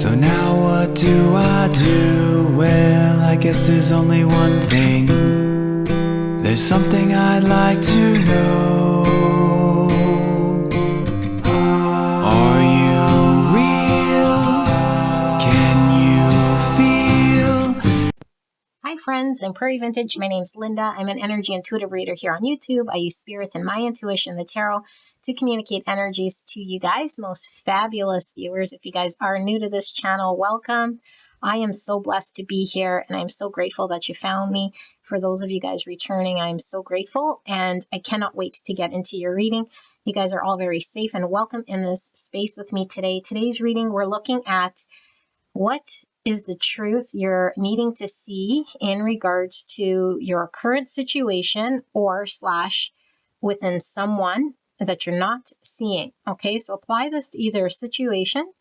So now what do I do? Well, I guess there's only one thing. There's something I'd like to know. Are you real? Can you feel? Hi friends, I'm Prairie Vintage. My name's Linda. I'm an energy intuitive reader here on YouTube. I use spirits and my intuition, the tarot, to communicate energies to you guys, most fabulous viewers. If you guys are new to this channel, welcome. I am so blessed to be here, and I'm so grateful that you found me. For those of you guys returning, I'm so grateful, and I cannot wait to get into your reading. You guys are all very safe and welcome in this space with me today. Today's reading, we're looking at what is the truth you're needing to see in regards to your current situation or / within someone that you're not seeing. Okay, so apply this to either a situation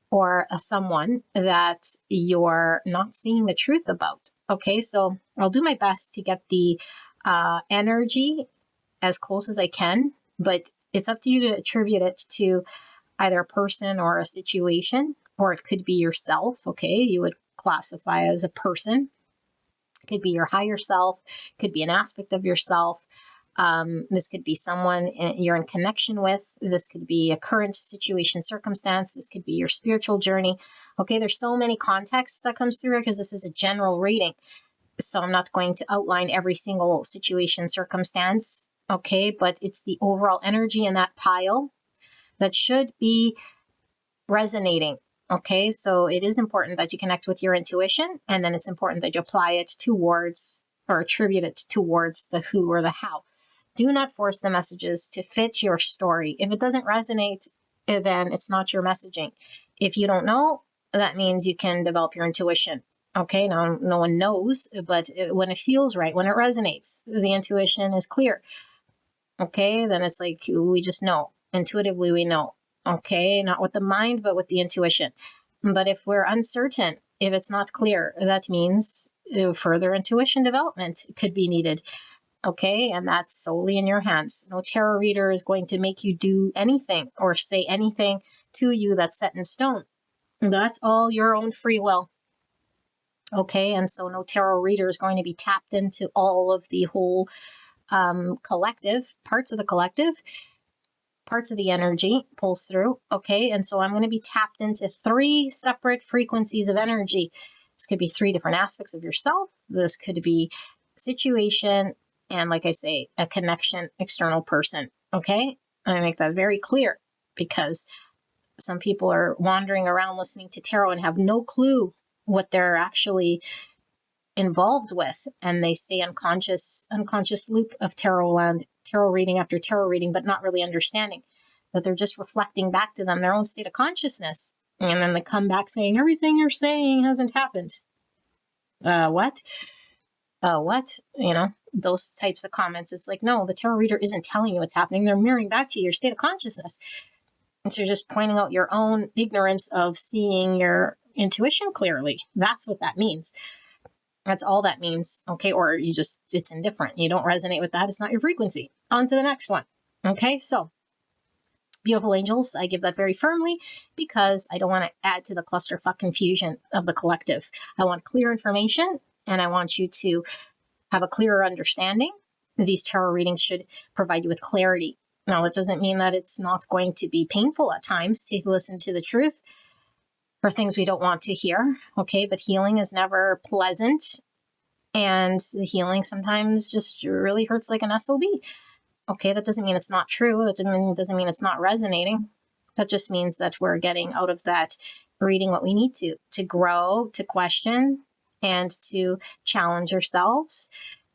or a someone that you're not seeing the truth about. Okay, so I'll do my best to get the energy as close as I can, but it's up to you to attribute it to either a person or a situation, or it could be yourself. Okay, you would classify as a person. It could be your higher self, could be an aspect of yourself. This could be someone you're in connection with. This could be a current situation, circumstance. This could be your spiritual journey. Okay, there's so many contexts that comes through because this is a general reading. So I'm not going to outline every single situation, circumstance. Okay, but it's the overall energy in that pile that should be resonating. Okay, so it is important that you connect with your intuition, and then it's important that you apply it towards or attribute it towards the who or the how. Do not force the messages to fit your story. If it doesn't resonate, then it's not your messaging. If you don't know, that means you can develop your intuition. Okay, now no one knows, but when it feels right, when it resonates, the intuition is clear. Okay, then it's like we just know. Intuitively, we know. Okay, not with the mind, but with the intuition. But if we're uncertain, if it's not clear, that means further intuition development could be needed. Okay, and that's solely in your hands. No tarot reader is going to make you do anything or say anything to you that's set in stone. That's all your own free will. Okay, and so no tarot reader is going to be tapped into all of the whole collective, parts of the collective. Parts of the energy pulls through. Okay, and so I'm going to be tapped into 3 separate frequencies of energy. This could be 3 different aspects of yourself. This could be situation, and like I say, a connection, external person. Okay, I make that very clear because some people are wandering around listening to tarot and have no clue what they're actually involved with, and they stay unconscious loop of tarot land, tarot reading after tarot reading, but not really understanding that they're just reflecting back to them their own state of consciousness, and then they come back saying everything you're saying hasn't happened. What? Those types of comments. It's like, no, the tarot reader isn't telling you what's happening. They're mirroring back to you your state of consciousness, and so you're just pointing out your own ignorance of seeing your intuition clearly. That's what that means. That's all that means. Okay, or it's indifferent. You don't resonate with that. It's not your frequency. On to the next one. Okay, so beautiful angels, I give that very firmly because I don't want to add to the clusterfuck confusion of the collective. I want clear information, and I want you to have a clearer understanding. These tarot readings should provide you with clarity. Now, that doesn't mean that it's not going to be painful at times to listen to the truth for things we don't want to hear. Okay, but healing is never pleasant, and the healing sometimes just really hurts like an SOB. Okay, that doesn't mean it's not true. That doesn't mean it's not resonating. That just means that we're getting out of that reading what we need to grow, to question, and to challenge ourselves,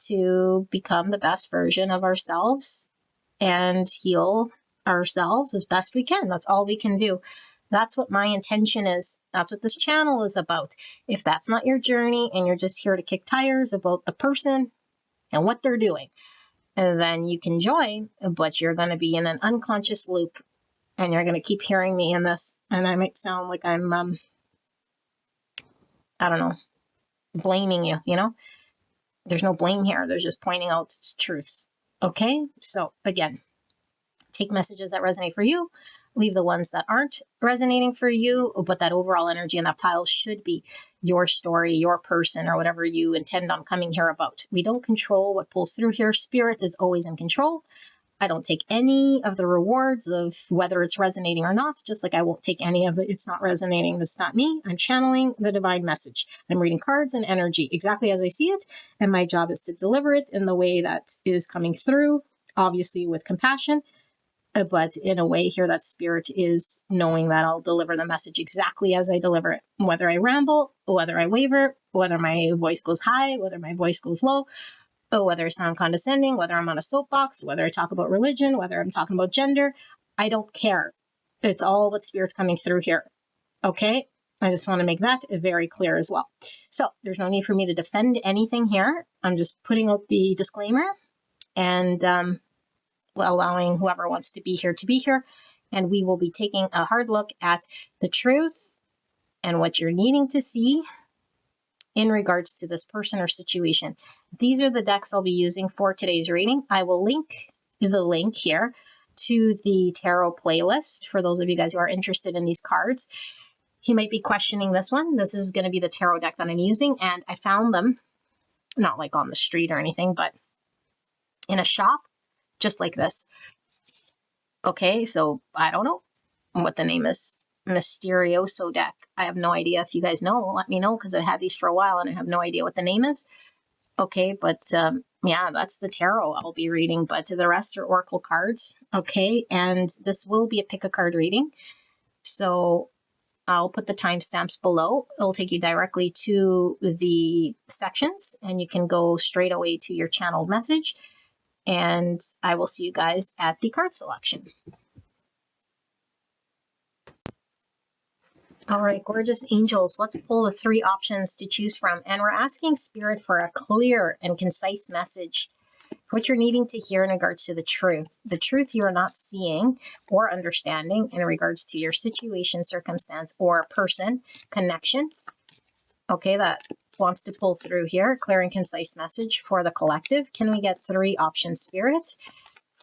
to become the best version of ourselves and heal ourselves as best we can. That's all we can do. That's what my intention is. That's what this channel is about. If that's not your journey and you're just here to kick tires about the person and what they're doing, then you can join, but you're going to be in an unconscious loop, and you're going to keep hearing me in this. And I might sound like I'm, I don't know, blaming you, There's no blame here. There's just pointing out truths. Okay? So again, take messages that resonate for you, leave the ones that aren't resonating for you, but that overall energy in that pile should be your story, your person, or whatever you intend on coming here about. We don't control what pulls through here. Spirit is always in control. I don't take any of the rewards of whether it's resonating or not, just like I won't take any of the it's not resonating. That's not me. I'm channeling the divine message. I'm reading cards and energy exactly as I see it, and my job is to deliver it in the way that is coming through, obviously with compassion, but in a way here that spirit is knowing that I'll deliver the message exactly as I deliver it, whether I ramble, whether I waver, whether my voice goes high, whether my voice goes low, whether I sound condescending, whether I'm on a soapbox, whether I talk about religion, whether I'm talking about gender. I don't care. It's all what spirit's coming through here. Okay? I just want to make that very clear as well. So there's no need for me to defend anything here. I'm just putting out the disclaimer and allowing whoever wants to be here. And we will be taking a hard look at the truth and what you're needing to see in regards to this person or situation. These are the decks I'll be using for today's reading. I will link the link here to the tarot playlist for those of you guys who are interested in these cards. You might be questioning this one. This is going to be the tarot deck that I'm using, and I found them not like on the street or anything, but in a shop just like this. Okay, so I don't know what the name is. Mysterioso deck. I have no idea. If you guys know, let me know, because I had these for a while and I have no idea what the name is. Okay, but yeah, that's the tarot I'll be reading, but the rest are oracle cards. Okay, and this will be a pick a card reading. So I'll put the timestamps below. It'll take you directly to the sections and you can go straight away to your channeled message. And I will see you guys at the card selection. All right, gorgeous angels, let's pull the 3 options to choose from. And we're asking Spirit for a clear and concise message, what you're needing to hear in regards to the truth you are not seeing or understanding in regards to your situation, circumstance, or person, connection. Okay, that wants to pull through here. Clear and concise message for the collective. Can we get 3 options, Spirit,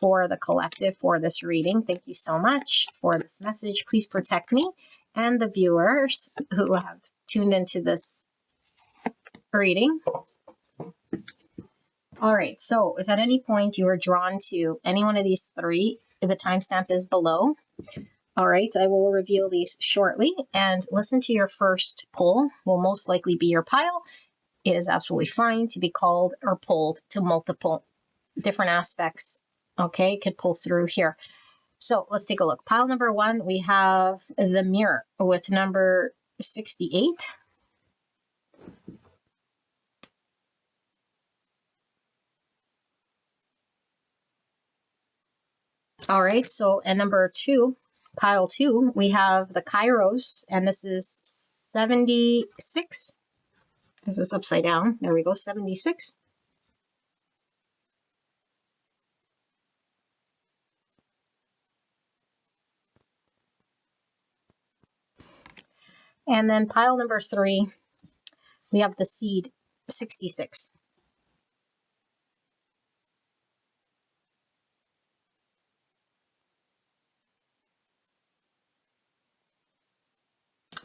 for the collective for this reading? Thank you so much for this message. Please protect me and the viewers who have tuned into this reading. All right, so if at any point you are drawn to any one of these 3, the timestamp is below. All right, I will reveal these shortly, and listen to your first pull. Will most likely be your pile. It is absolutely fine to be called or pulled to multiple different aspects. Okay, could pull through here. So let's take a look. Pile number 1, we have the Mirror with number 68. All right, so and number 2, pile 2, we have the Kairos, and this is 76. This is upside down. There we go, 76. And then pile number 3, we have the Seed, 66.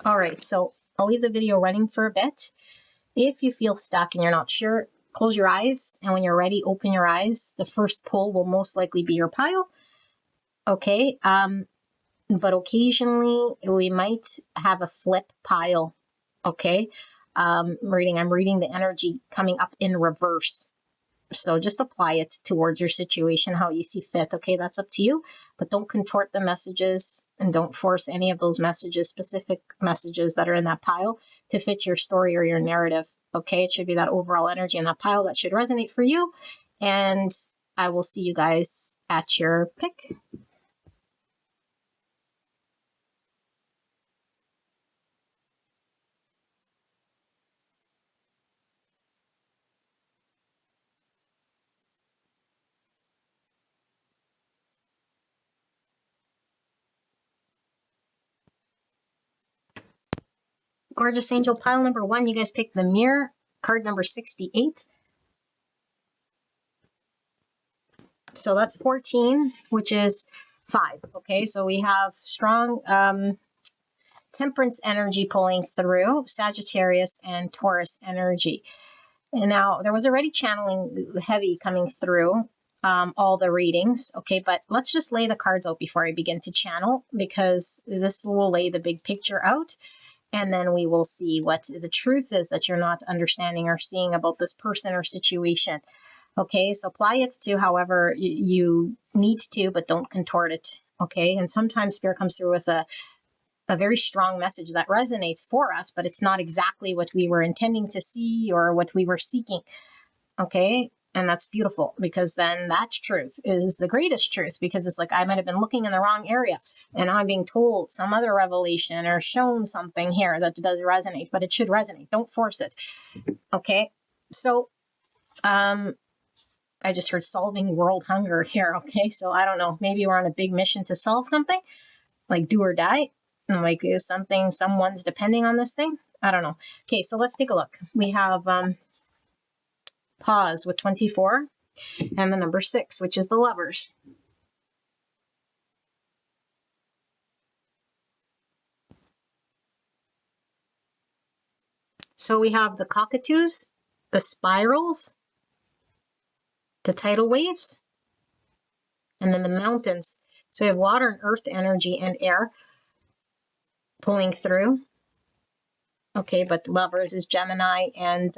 All right, so I'll leave the video running for a bit. If you feel stuck and you're not sure, close your eyes, and when you're ready, open your eyes. The first pull will most likely be your pile. Okay, but occasionally we might have a flip pile. Okay, I'm reading the energy coming up in reverse. So just apply it towards your situation how you see fit. Okay, that's up to you, but don't contort the messages and don't force any of those messages, specific messages that are in that pile, to fit your story or your narrative. Okay, it should be that overall energy in that pile that should resonate for you. And I will see you guys at your pick. Gorgeous angel, pile number 1, you guys picked the Mirror, card number 68. So that's 14, which is 5. Okay, so we have strong Temperance energy pulling through, Sagittarius and Taurus energy. And now there was already channeling heavy coming through all the readings. Okay, but let's just lay the cards out before I begin to channel, because this will lay the big picture out. And then we will see what the truth is that you're not understanding or seeing about this person or situation. Okay, so apply it to however you need to, but don't contort it. Okay, and sometimes Spirit comes through with a very strong message that resonates for us, but it's not exactly what we were intending to see or what we were seeking. Okay, and that's beautiful, because then that truth is the greatest truth, because it's like I might have been looking in the wrong area and I'm being told some other revelation or shown something here that does resonate, but it should resonate. Don't force it. Okay, so I just heard solving world hunger here. Okay, so I don't know, maybe we're on a big mission to solve something, like do or die. Like, is someone's depending on this thing? I don't know. Okay, so let's take a look. We have pause with 24 and the number 6, which is the Lovers. So we have the cockatoos, the spirals, the tidal waves, and then the mountains. So we have water and earth energy and air pulling through. Okay, but the Lovers is Gemini and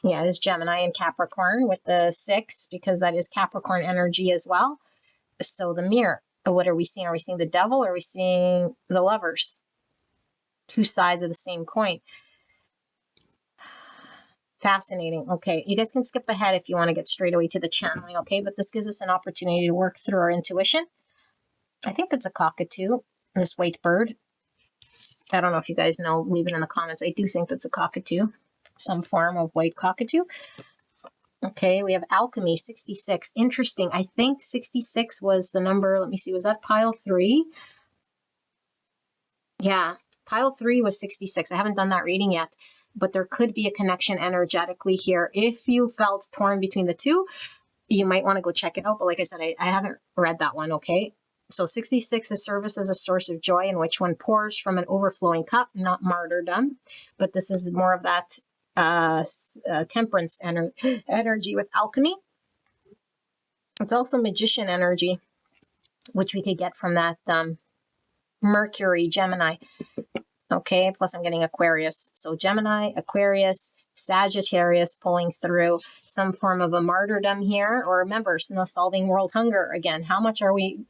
it's Gemini and Capricorn with the 6, because that is Capricorn energy as well. So the mirror, what are we seeing? Are we seeing the devil, or are we seeing the Lovers? Two sides of the same coin. Fascinating. Okay, you guys can skip ahead if you want to get straight away to the channeling, okay? But this gives us an opportunity to work through our intuition. I think that's a cockatoo, this white bird. I don't know if you guys know, leave it in the comments. I do think that's a cockatoo, some form of white cockatoo. Okay, we have alchemy, 66. Interesting. I think 66 was the number, let me see, was that pile 3? Yeah, pile 3 was 66. I haven't done that reading yet, but there could be a connection energetically here. If you felt torn between the two, you might want to go check it out. But like I said, I haven't read that one, okay? So 66 is service as a source of joy, in which one pours from an overflowing cup, not martyrdom. But this is more of that temperance energy with alchemy. It's also magician energy, which we could get from that Mercury, Gemini. Okay, plus I'm getting Aquarius. So Gemini, Aquarius, Sagittarius pulling through some form of a martyrdom here. Or remember, solving world hunger again. How much are we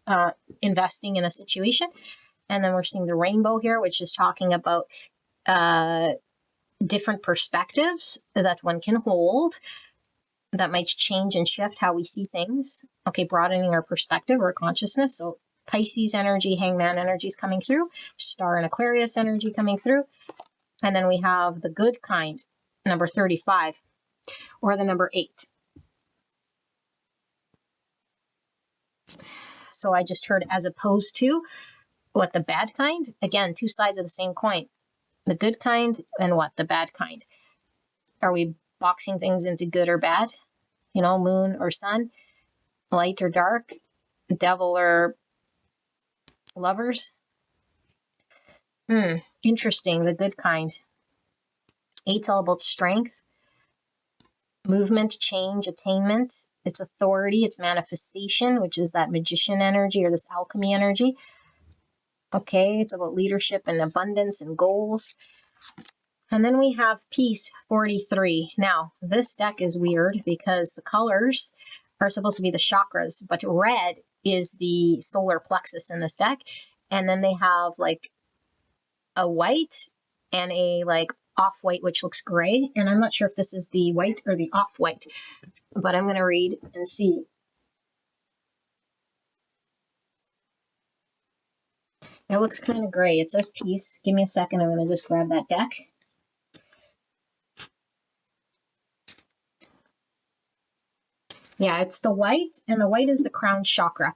investing in a situation? And then we're seeing the rainbow here, which is talking about different perspectives that one can hold that might change and shift how we see things. Okay, broadening our perspective or consciousness. So Pisces energy, Hangman energy is coming through, Star and Aquarius energy coming through. And then we have the good kind, number 35, or the number 8. So I just heard as opposed to what, the bad kind? Again, two sides of the same coin. The good kind and what? The bad kind. Are we boxing things into good or bad? You know, moon or sun, light or dark, devil or Lovers? Interesting. The good kind. 8's all about strength, movement, change, attainment. It's authority, it's manifestation, which is that magician energy or this alchemy energy. Okay, it's about leadership and abundance and goals. And then we have peace, 43. Now, this deck is weird because the colors are supposed to be the chakras, but red is the solar plexus in this deck. And then they have like a white and a like off-white, which looks gray. And I'm not sure if this is the white or the off-white, but I'm going to read and see. It looks kind of gray. It says peace. Give me a second. I'm going to just grab that deck. Yeah, it's the white, and the white is the crown chakra.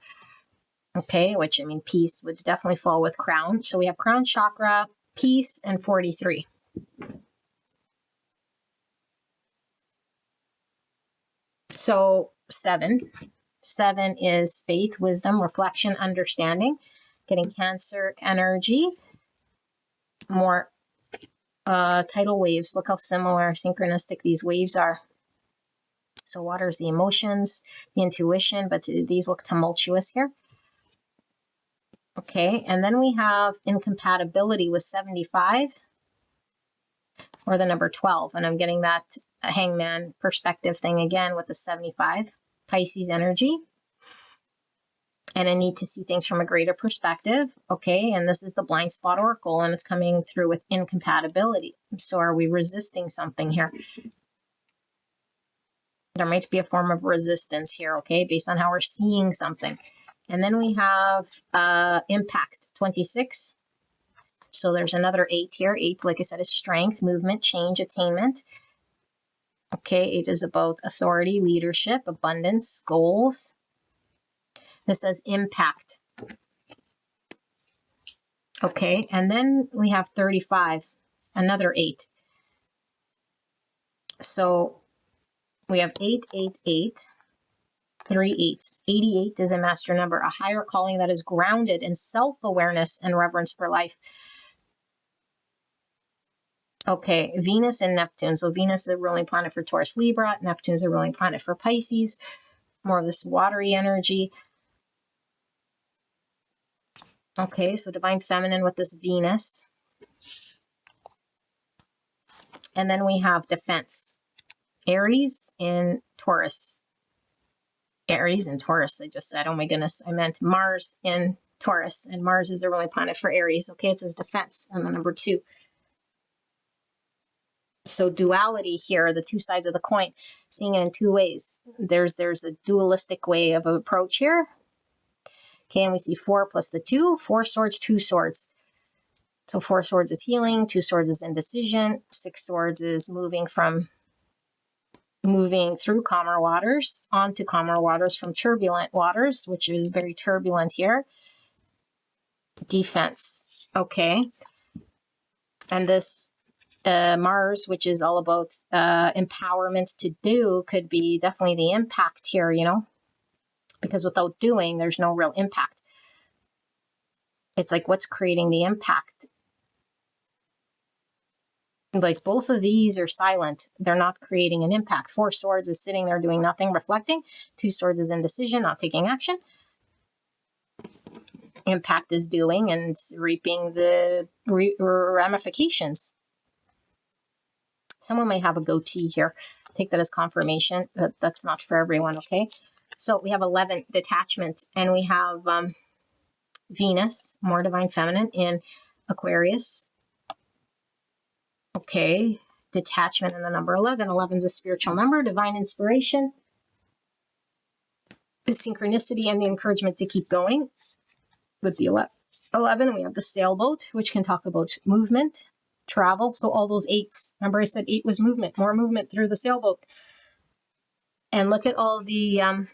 Okay, which, I mean, peace would definitely fall with crown. So we have crown chakra, peace, and 43. So 7. 7 is faith, wisdom, reflection, understanding. Getting Cancer energy. More tidal waves. Look how similar, synchronistic these waves are. So water is the emotions, the intuition, but these look tumultuous here. Okay, and then we have incompatibility with 75 or the number 12. And I'm getting that hangman perspective thing again with the 75. Pisces energy. And I need to see things from a greater perspective. Okay, and this is the blind spot oracle, and it's coming through with incompatibility. So are we resisting something here? There might be a form of resistance here, okay, based on how we're seeing something. And then we have impact, 26. So there's another 8 here. 8, like I said, is strength, movement, change, attainment. Okay, 8 is about authority, leadership, abundance, goals. This says impact. Okay, and then we have 35, another 8. So we have 8, 8, 8, 3 8s. 88 is a master number, a higher calling that is grounded in self-awareness and reverence for life. Okay, Venus and Neptune. So Venus is a ruling planet for Taurus, Libra. Neptune is a ruling planet for Pisces. More of this watery energy. Okay, so divine feminine with this Venus. And then we have defense. Aries in Taurus. Aries and Taurus, I just said. Oh my goodness, I meant Mars in Taurus. And Mars is a ruling planet for Aries. Okay, it says defense on the number 2. So duality here, the two sides of the coin, seeing it in two ways. There's a dualistic way of approach here. Okay, and we see 4 plus the 2, 4 swords, 2 swords. So 4 swords is healing, 2 swords is indecision, 6 swords is moving through calmer waters onto calmer waters from turbulent waters, which is very turbulent here. Defense. Okay. And this Mars, which is all about empowerment to do, could be definitely the impact here, you know, because without doing, there's no real impact. It's like, what's creating the impact? Like, both of these are silent. They're not creating an impact. 4 swords is sitting there doing nothing, reflecting. 2 swords is indecision, not taking action. Impact is doing and reaping the ramifications. Someone may have a goatee here. Take that as confirmation. That's not for everyone, okay? So we have 11, detachment, and we have Venus, more divine feminine, in Aquarius. Okay, detachment and the number 11. 11 is a spiritual number, divine inspiration, the synchronicity and the encouragement to keep going. With the 11, we have the sailboat, which can talk about movement, travel. So all those 8s. Remember I said 8 was movement, more movement through the sailboat. And look at all the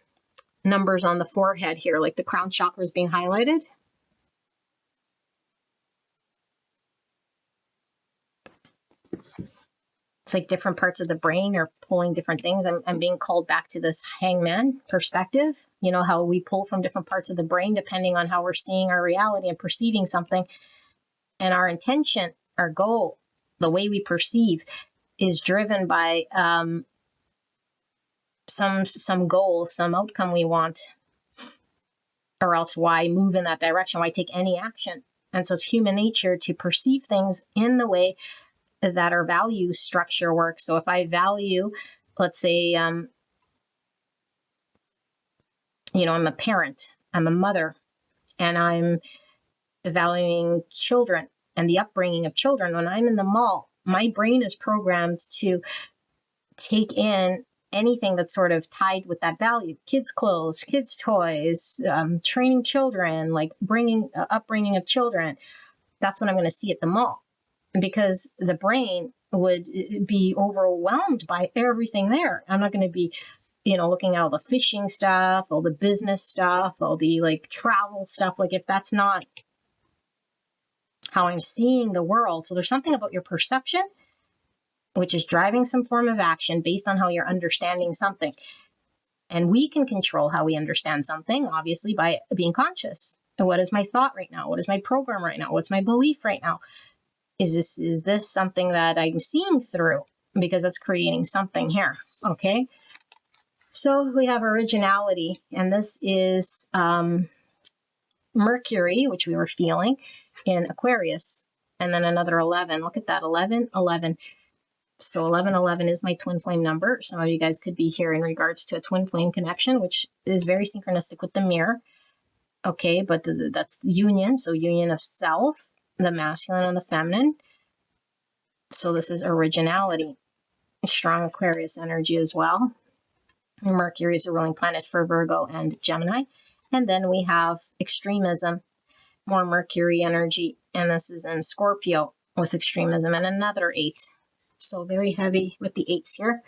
numbers on the forehead here, like the crown chakra is being highlighted. It's like different parts of the brain are pulling different things. I'm being called back to this hangman perspective. You know, how we pull from different parts of the brain depending on how we're seeing our reality and perceiving something. And our intention, our goal, the way we perceive is driven by some goal, some outcome we want. Or else why move in that direction? Why take any action? And so it's human nature to perceive things in the way that our value structure works. So if I value, let's say, you know, I'm a parent, I'm a mother, and I'm valuing children and the upbringing of children. When I'm in the mall, my brain is programmed to take in anything that's sort of tied with that value. Kids' clothes, kids' toys, training children, like upbringing of children. That's what I'm going to see at the mall. Because the brain would be overwhelmed by everything there. I'm not going to be, you know, looking at all the fishing stuff, all the business stuff, all the like travel stuff. Like, if that's not how I'm seeing the world. So there's something about your perception, which is driving some form of action based on how you're understanding something. And we can control how we understand something, obviously, by being conscious. And what is my thought right now? What is my program right now? What's my belief right now? Is this something that I'm seeing through? Because it's creating something here, okay? So we have originality, and this is Mercury, which we were feeling in Aquarius, and then another 11. Look at that, 11, 11. So 1111 is my twin flame number. Some of you guys could be here in regards to a twin flame connection, which is very synchronistic with the mirror. Okay, but that's the union. So union of self, the masculine and the feminine. So this is originality. Strong Aquarius energy as well. Mercury is a ruling planet for Virgo and Gemini. And then we have extremism, more Mercury energy. And this is in Scorpio with extremism and another 8. So very heavy with the 8s here.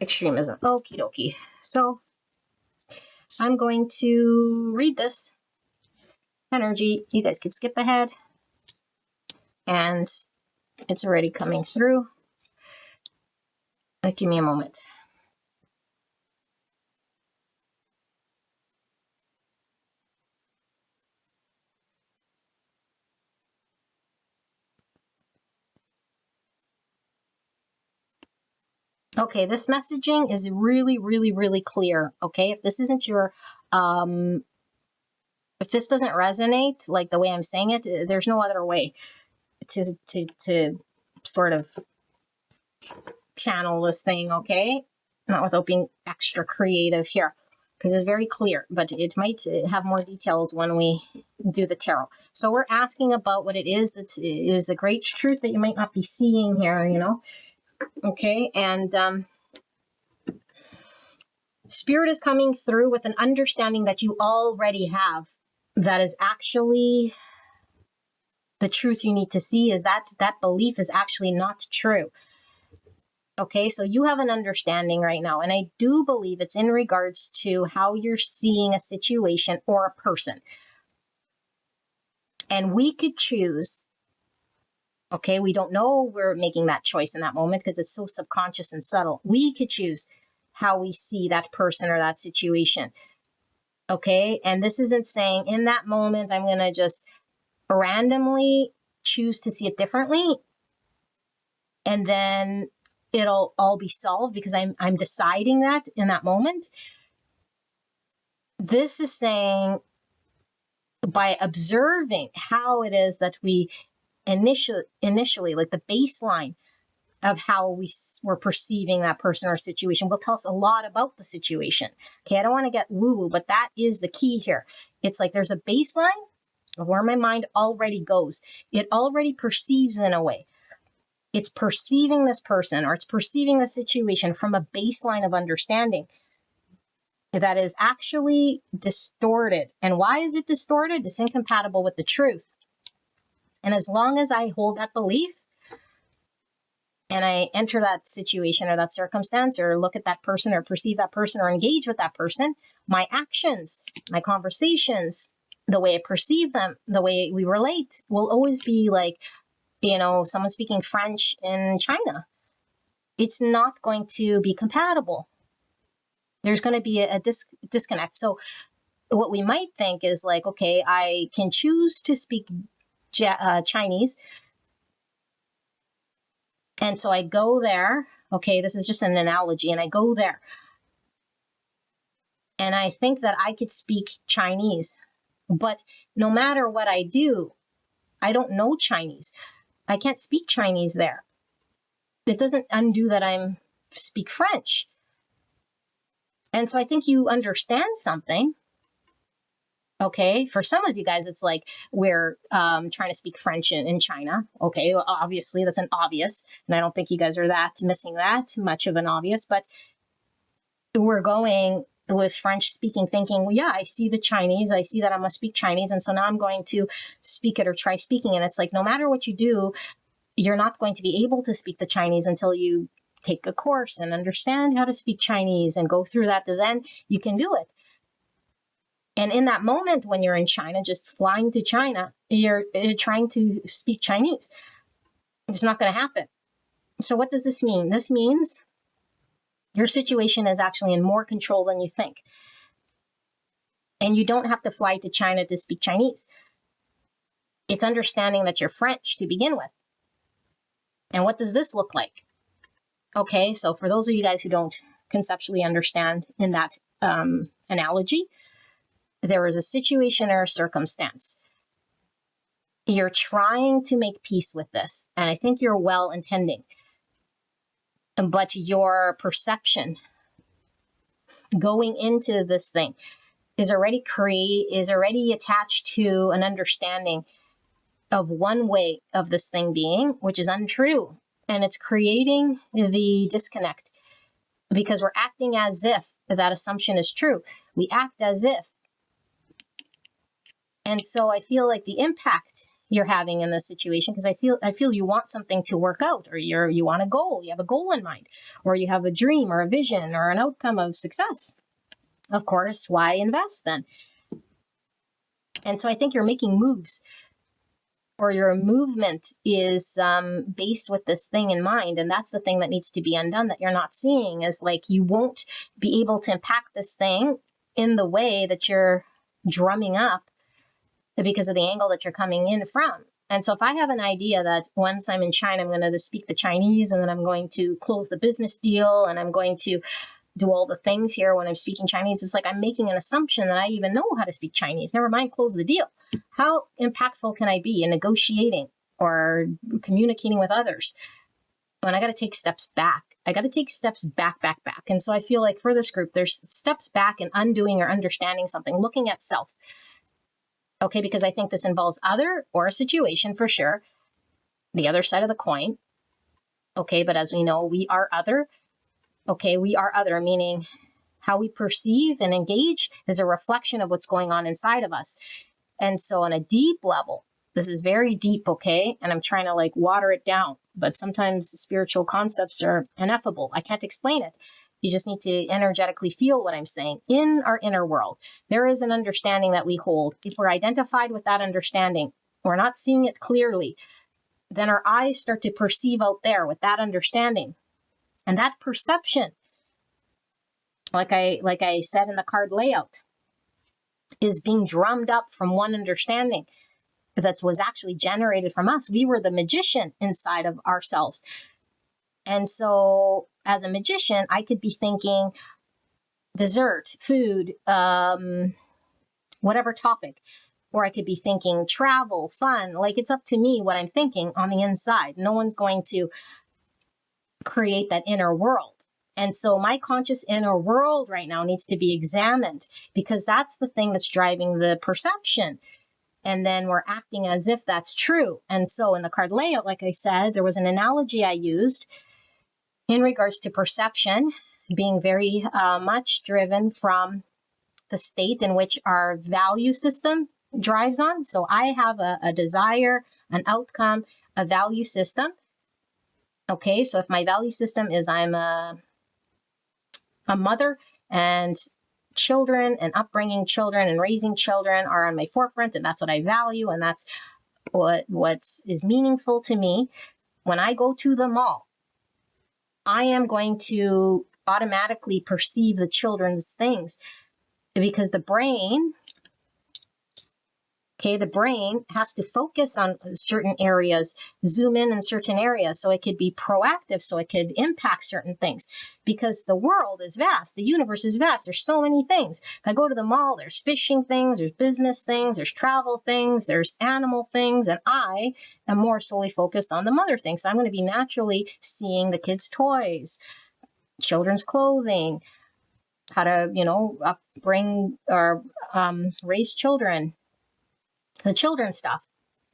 Extremism. Okie dokie. So I'm going to read this energy. You guys could skip ahead. And it's already coming through. Give me a moment. Okay, this messaging is really, really, really clear. Okay, if this isn't your, if this doesn't resonate like the way I'm saying it, there's no other way to sort of channel this thing. Okay, not without being extra creative here, because it's very clear, but it might have more details when we do the tarot. So we're asking about what it is that is a great truth that you might not be seeing here, you know. Okay, and Spirit is coming through with an understanding that you already have, that is actually the truth you need to see, is that that belief is actually not true. Okay, so you have an understanding right now, and I do believe it's in regards to how you're seeing a situation or a person. And we could choose. Okay, we don't know we're making that choice in that moment because it's so subconscious and subtle. We could choose how we see that person or that situation. Okay, and this isn't saying in that moment I'm going to just randomly choose to see it differently and then it'll all be solved because I'm deciding that in that moment. This is saying by observing how it is that we initially, like the baseline of how we're perceiving that person or situation will tell us a lot about the situation. Okay, I don't want to get woo-woo, but that is the key here. It's like there's a baseline of where my mind already goes. It already perceives in a way. It's perceiving this person or it's perceiving the situation from a baseline of understanding that is actually distorted. And why is it distorted? It's incompatible with the truth. And as long as I hold that belief and I enter that situation or that circumstance or look at that person or perceive that person or engage with that person, my actions, my conversations, the way I perceive them, the way we relate will always be like, you know, someone speaking French in China. It's not going to be compatible. There's going to be a disconnect. So what we might think is like, okay, I can choose to speak Chinese. And so I go there. Okay, this is just an analogy. And I go there. And I think that I could speak Chinese. But no matter what I do, I don't know Chinese. I can't speak Chinese there. It doesn't undo that I speak French. And so I think you understand something. Okay, for some of you guys, it's like we're trying to speak French in China. Okay, well, obviously that's an obvious, and I don't think you guys are missing that much of an obvious, but we're going with French speaking, thinking, well, yeah, I see the Chinese, I see that I must speak Chinese, and so now I'm going to speak it or try speaking. And it's like, no matter what you do, you're not going to be able to speak the Chinese until you take a course and understand how to speak Chinese and go through that. Then you can do it. And in that moment, when you're in China, just flying to China, you're trying to speak Chinese. It's not going to happen. So what does this mean? This means Your situation is actually in more control than you think. And you don't have to fly to China to speak Chinese. It's understanding that you're French to begin with. And what does this look like? Okay, so for those of you guys who don't conceptually understand in that analogy, there is a situation or a circumstance. You're trying to make peace with this, and I think you're well intending. But your perception going into this thing is already attached to an understanding of one way of this thing being, which is untrue. And it's creating the disconnect because we're acting as if that assumption is true. We act as if. And so I feel like the impact you're having in this situation, because I feel you want something to work out, or you want a goal, you have a goal in mind, or you have a dream or a vision or an outcome of success. Of course, why invest then? And so I think you're making moves, or your movement is based with this thing in mind. And that's the thing that needs to be undone that you're not seeing, is like you won't be able to impact this thing in the way that you're drumming up because of the angle that you're coming in from. And so if I have an idea that once I'm in China, I'm going to speak the Chinese, and then I'm going to close the business deal, and I'm going to do all the things here when I'm speaking Chinese, it's like I'm making an assumption that I even know how to speak Chinese. Never mind close the deal. How impactful can I be in negotiating or communicating with others when I got to take steps back? I got to take steps back. And so I feel like for this group, there's steps back in undoing or understanding something, looking at self. Okay, because I think this involves other or a situation for sure, the other side of the coin. Okay, but as we know, we are other. Okay, we are other, meaning how we perceive and engage is a reflection of what's going on inside of us. And so on a deep level, this is very deep, okay? And I'm trying to like water it down, but sometimes spiritual concepts are ineffable. I can't explain it. You just need to energetically feel what I'm saying. In our inner world, there is an understanding that we hold. If we're identified with that understanding, we're not seeing it clearly, then our eyes start to perceive out there with that understanding. And that perception, like I said in the card layout, is being drummed up from one understanding that was actually generated from us. We were the magician inside of ourselves. And so as a magician, I could be thinking dessert, food, whatever topic, or I could be thinking travel, fun. Like it's up to me what I'm thinking on the inside. No one's going to create that inner world. And so my conscious inner world right now needs to be examined, because that's the thing that's driving the perception. And then we're acting as if that's true. And so in the card layout, like I said, there was an analogy I used in regards to perception being very much driven from the state in which our value system drives on. So I have a desire, an outcome, a value system. Okay, so if my value system is I'm a mother, and children and upbringing children and raising children are on my forefront, and that's what I value, and that's what is meaningful to me. When I go to the mall, I am going to automatically perceive the children's things, because the brain has to focus on certain areas, zoom in certain areas, so it could be proactive, so it could impact certain things, because the world is vast, the universe is vast, there's so many things. If I go to the mall, there's fishing things, there's business things, there's travel things, there's animal things, and I am more solely focused on the mother thing. So I'm going to be naturally seeing the kids' toys, children's clothing, how to, upbring or raise children, the children's stuff,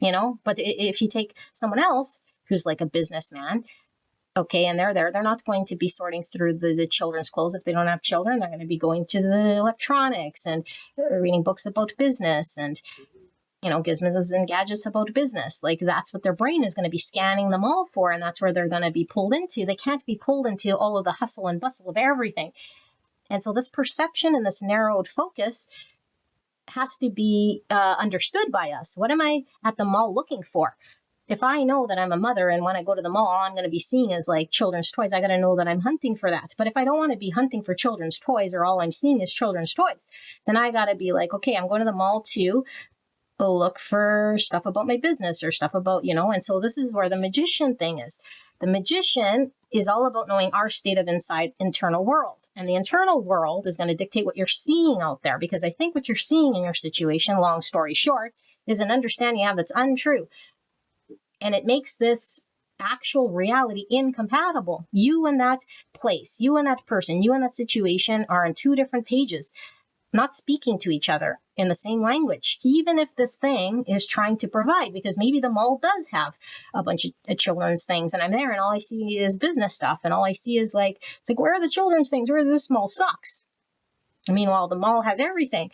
but if you take someone else who's like a businessman, okay, and they're not going to be sorting through the children's clothes. If they don't have children, they're going to be going to the electronics and reading books about business and, gizmos and gadgets about business. Like that's what their brain is going to be scanning them all for. And that's where they're going to be pulled into. They can't be pulled into all of the hustle and bustle of everything. And so this perception and this narrowed focus has to be understood by us. What am I at the mall looking for? if I know that I'm a mother and when I go to the mall, all I'm going to be seeing is like children's toys, I got to know that I'm hunting for that. But if I don't want to be hunting for children's toys, or all I'm seeing is children's toys, then I got to be like, okay, I'm going to the mall to look for stuff about my business or stuff about, and so this is where the magician thing is. The magician is all about knowing our state of internal world. And the internal world is going to dictate what you're seeing out there, because I think what you're seeing in your situation, long story short, is an understanding you have that's untrue. And it makes this actual reality incompatible. You and that place, you and that person, you and that situation are on two different pages, not speaking to each other in the same language, even if this thing is trying to provide, because maybe the mall does have a bunch of children's things and I'm there and all I see is business stuff and all I see is like, it's like, where are the children's things? Where is this mall? Sucks. Meanwhile, the mall has everything,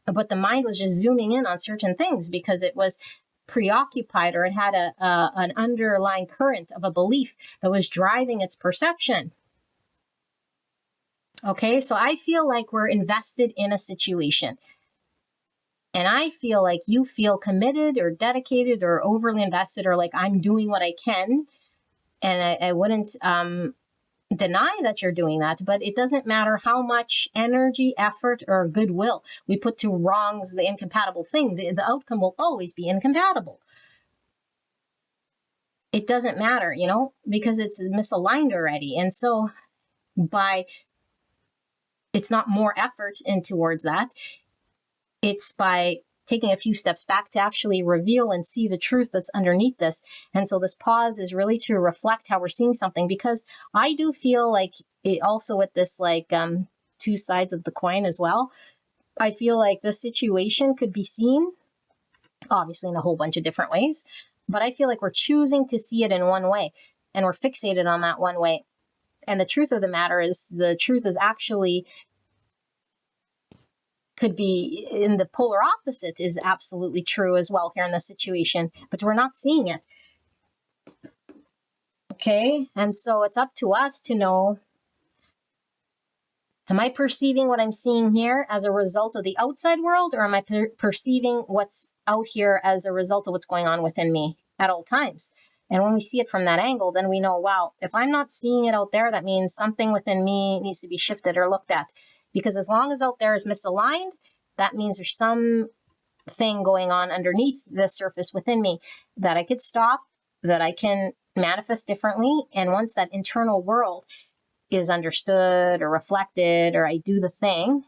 but the mind was just zooming in on certain things because it was preoccupied, or it had an underlying current of a belief that was driving its perception. Okay, so I feel like we're invested in a situation. And I feel like you feel committed or dedicated or overly invested, or like I'm doing what I can. And I wouldn't deny that you're doing that, but it doesn't matter how much energy, effort, or goodwill we put to wrongs the incompatible thing. The outcome will always be incompatible. It doesn't matter, because it's misaligned already. And so it's not more effort in towards that. It's by taking a few steps back to actually reveal and see the truth that's underneath this. And so this pause is really to reflect how we're seeing something, because I do feel like it also with this like two sides of the coin as well. I feel like this situation could be seen obviously in a whole bunch of different ways, but I feel like we're choosing to see it in one way and we're fixated on that one way. And the truth of the matter is, the truth is actually could be in the polar opposite, is absolutely true as well here in this situation, but we're not seeing it. Okay, and so it's up to us to know, am I perceiving what I'm seeing here as a result of the outside world, or am I perceiving what's out here as a result of what's going on within me at all times? And when we see it from that angle, then we know, wow, if I'm not seeing it out there, that means something within me needs to be shifted or looked at. Because as long as out there is misaligned, that means there's some thing going on underneath the surface within me that I could stop, that I can manifest differently. And once that internal world is understood or reflected, or I do the thing,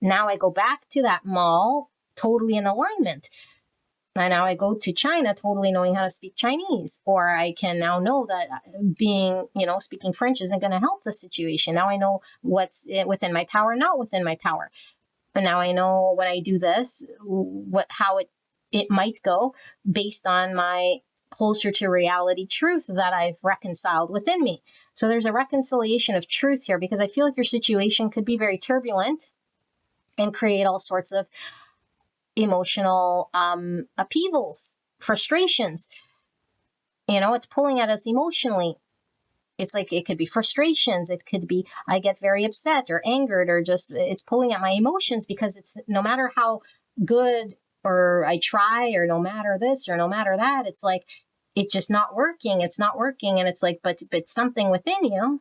now I go back to that mall totally in alignment. And now I go to China totally knowing how to speak Chinese, or I can now know that speaking French isn't going to help the situation. Now I know what's within my power, not within my power. And now I know when I do this, how it might go based on my closer to reality truth that I've reconciled within me. So there's a reconciliation of truth here, because I feel like your situation could be very turbulent and create all sorts of emotional upheavals, frustrations. It's pulling at us emotionally. It's like it could be frustrations. It could be I get very upset or angered, or just it's pulling at my emotions, because it's no matter how good or I try, or no matter this or no matter that, it's like it's just not working. It's not working. And it's like, but something within you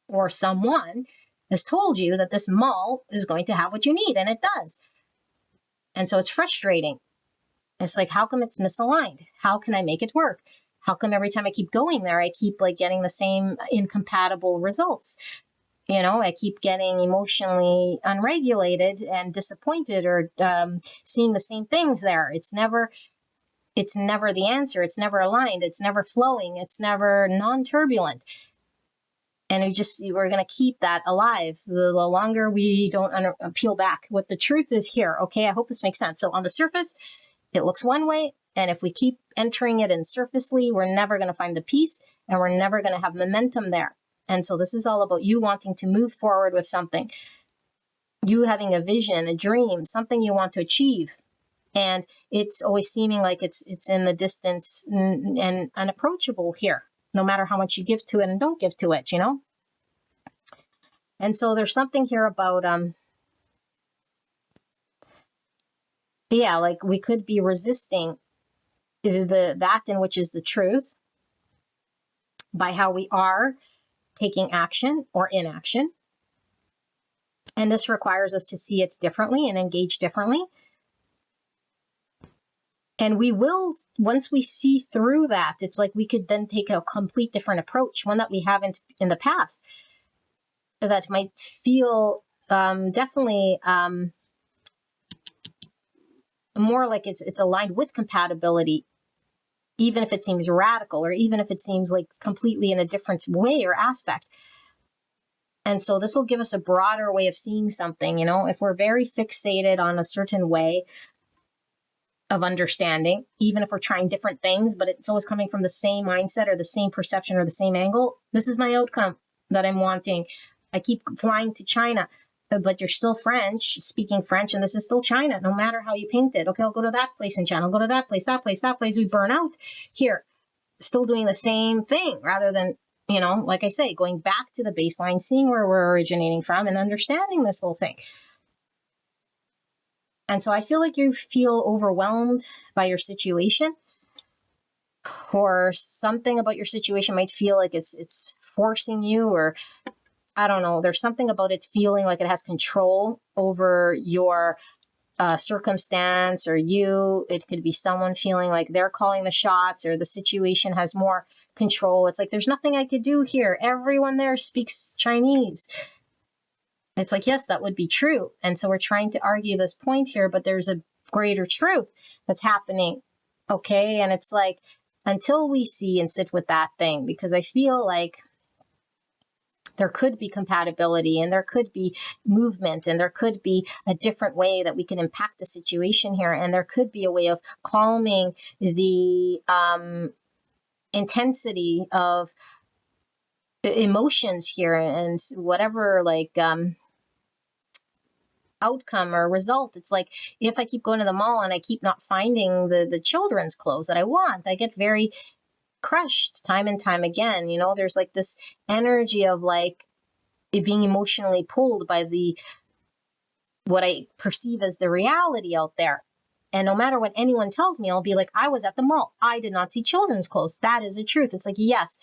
or someone has told you that this mall is going to have what you need, and it does. And so it's frustrating. It's like, how come it's misaligned? How can I make it work? How come every time I keep going there, I keep like getting the same incompatible results? I keep getting emotionally unregulated and disappointed, or seeing the same things there. It's never the answer. It's never aligned. It's never flowing. It's never non-turbulent. And we're going to keep that alive the longer we don't peel back what the truth is here. Okay, I hope this makes sense. So on the surface, it looks one way. And if we keep entering it in surfacely, we're never going to find the peace, and we're never going to have momentum there. And so this is all about you wanting to move forward with something. You having a vision, a dream, something you want to achieve. And it's always seeming like it's in the distance and unapproachable here, no matter how much you give to it and don't give to it, And so there's something here about, like we could be resisting that in which is the truth by how we are taking action or inaction. And this requires us to see it differently and engage differently. And we will, once we see through that, it's like we could then take a complete different approach, one that we haven't in the past, that might feel definitely more like it's aligned with compatibility, even if it seems radical or even if it seems like completely in a different way or aspect. And so this will give us a broader way of seeing something, you know, if we're very fixated on a certain way of understanding, even if we're trying different things, but it's always coming from the same mindset or the same perception or the same angle. This is my outcome that I'm wanting. I keep flying to China, but you're still French, speaking French, and this is still China, no matter how you paint it. Okay, I'll go to that place in China. I'll go to that place, that place, that place. We burn out here, still doing the same thing rather than, you know, like I say, going back to the baseline, seeing where we're originating from and understanding this whole thing. And so I feel like you feel overwhelmed by your situation, or something about your situation might feel like it's forcing you, or I don't know, there's something about it feeling like it has control over your circumstance or you. It could be someone feeling like they're calling the shots or the situation has more control. It's like, there's nothing I could do here. Everyone there speaks Chinese. It's like, yes, that would be true. And so we're trying to argue this point here, but there's a greater truth that's happening. Okay. And it's like, until we see and sit with that thing, because I feel like there could be compatibility and there could be movement and there could be a different way that we can impact the situation here. And there could be a way of calming the intensity of emotions here and whatever, like, outcome or result. It's like, if I keep going to the mall and I keep not finding the children's clothes that I want, I get very crushed time and time again. You know, there's like this energy of like it being emotionally pulled by what I perceive as the reality out there. And no matter what anyone tells me, I'll be like, I was at the mall. I did not see children's clothes. That is the truth. It's like, yes,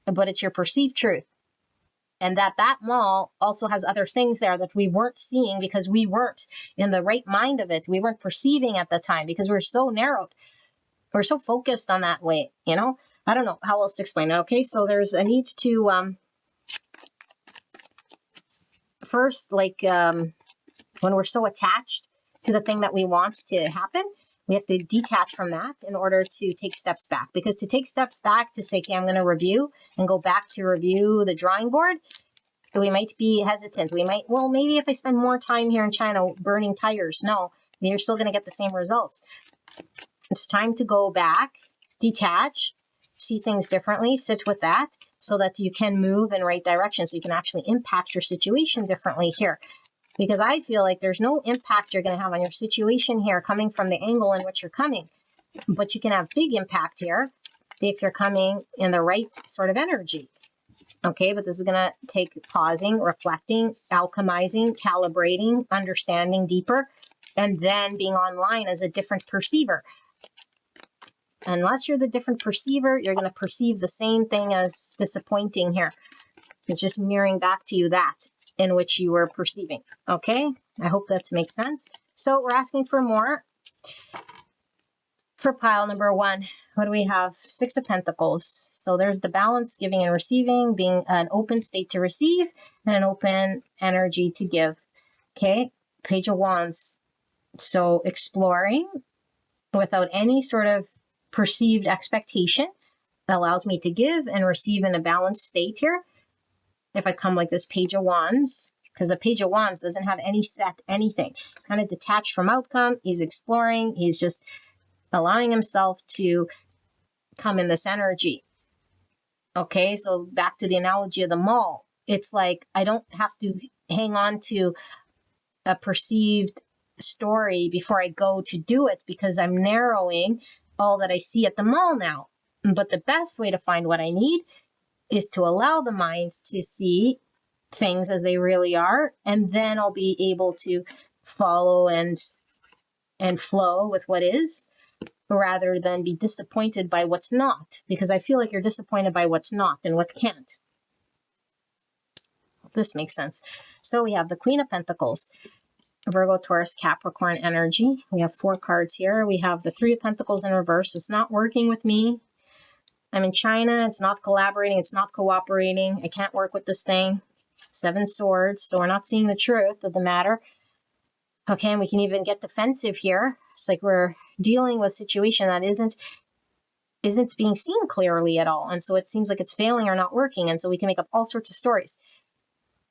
but it's your perceived truth. And that mall also has other things there that we weren't seeing because we weren't in the right mind of it. We weren't perceiving at the time because we're so narrowed. We're so focused on that way, you know? I don't know how else to explain it. Okay, so there's a need to first, like, when we're so attached to the thing that we want to happen, we have to detach from that in order to take steps back. Because to take steps back to say, okay, I'm going to review and go back to review the drawing board, we might be hesitant. We might, well, maybe if I spend more time here in China burning tires, no, you're still going to get the same results. It's time to go back, detach, see things differently, sit with that so that you can move in right direction, so you can actually impact your situation differently here. Because I feel like there's no impact you're going to have on your situation here coming from the angle in which you're coming. But you can have big impact here if you're coming in the right sort of energy. Okay, but this is going to take pausing, reflecting, alchemizing, calibrating, understanding deeper, and then being online as a different perceiver. Unless you're the different perceiver, you're going to perceive the same thing as disappointing here. It's just mirroring back to you that in which you were perceiving. Okay, I hope that makes sense. So we're asking for more. For pile number 1, what do we have? 6 of Pentacles. So there's the balance, giving and receiving, being an open state to receive and an open energy to give. Okay, Page of Wands. So exploring without any sort of perceived expectation allows me to give and receive in a balanced state here. If I come like this Page of Wands, because the Page of Wands doesn't have any set anything. It's kind of detached from outcome. He's exploring. He's just allowing himself to come in this energy. Okay, so back to the analogy of the mall. It's like I don't have to hang on to a perceived story before I go to do it because I'm narrowing all that I see at the mall now. But the best way to find what I need is to allow the mind to see things as they really are, and then I'll be able to follow and and flow with what is, rather than be disappointed by what's not, because I feel like you're disappointed by what's not and what can't. This makes sense. So we have the Queen of Pentacles, Virgo, Taurus, Capricorn energy. We have 4 cards here. We have the 3 of Pentacles in reverse. So it's not working with me. I'm in China. It's not collaborating. It's not cooperating. I can't work with this thing. 7 Swords. So we're not seeing the truth of the matter. Okay, and we can even get defensive here. It's like we're dealing with a situation that isn't being seen clearly at all. And so it seems like it's failing or not working. And so we can make up all sorts of stories.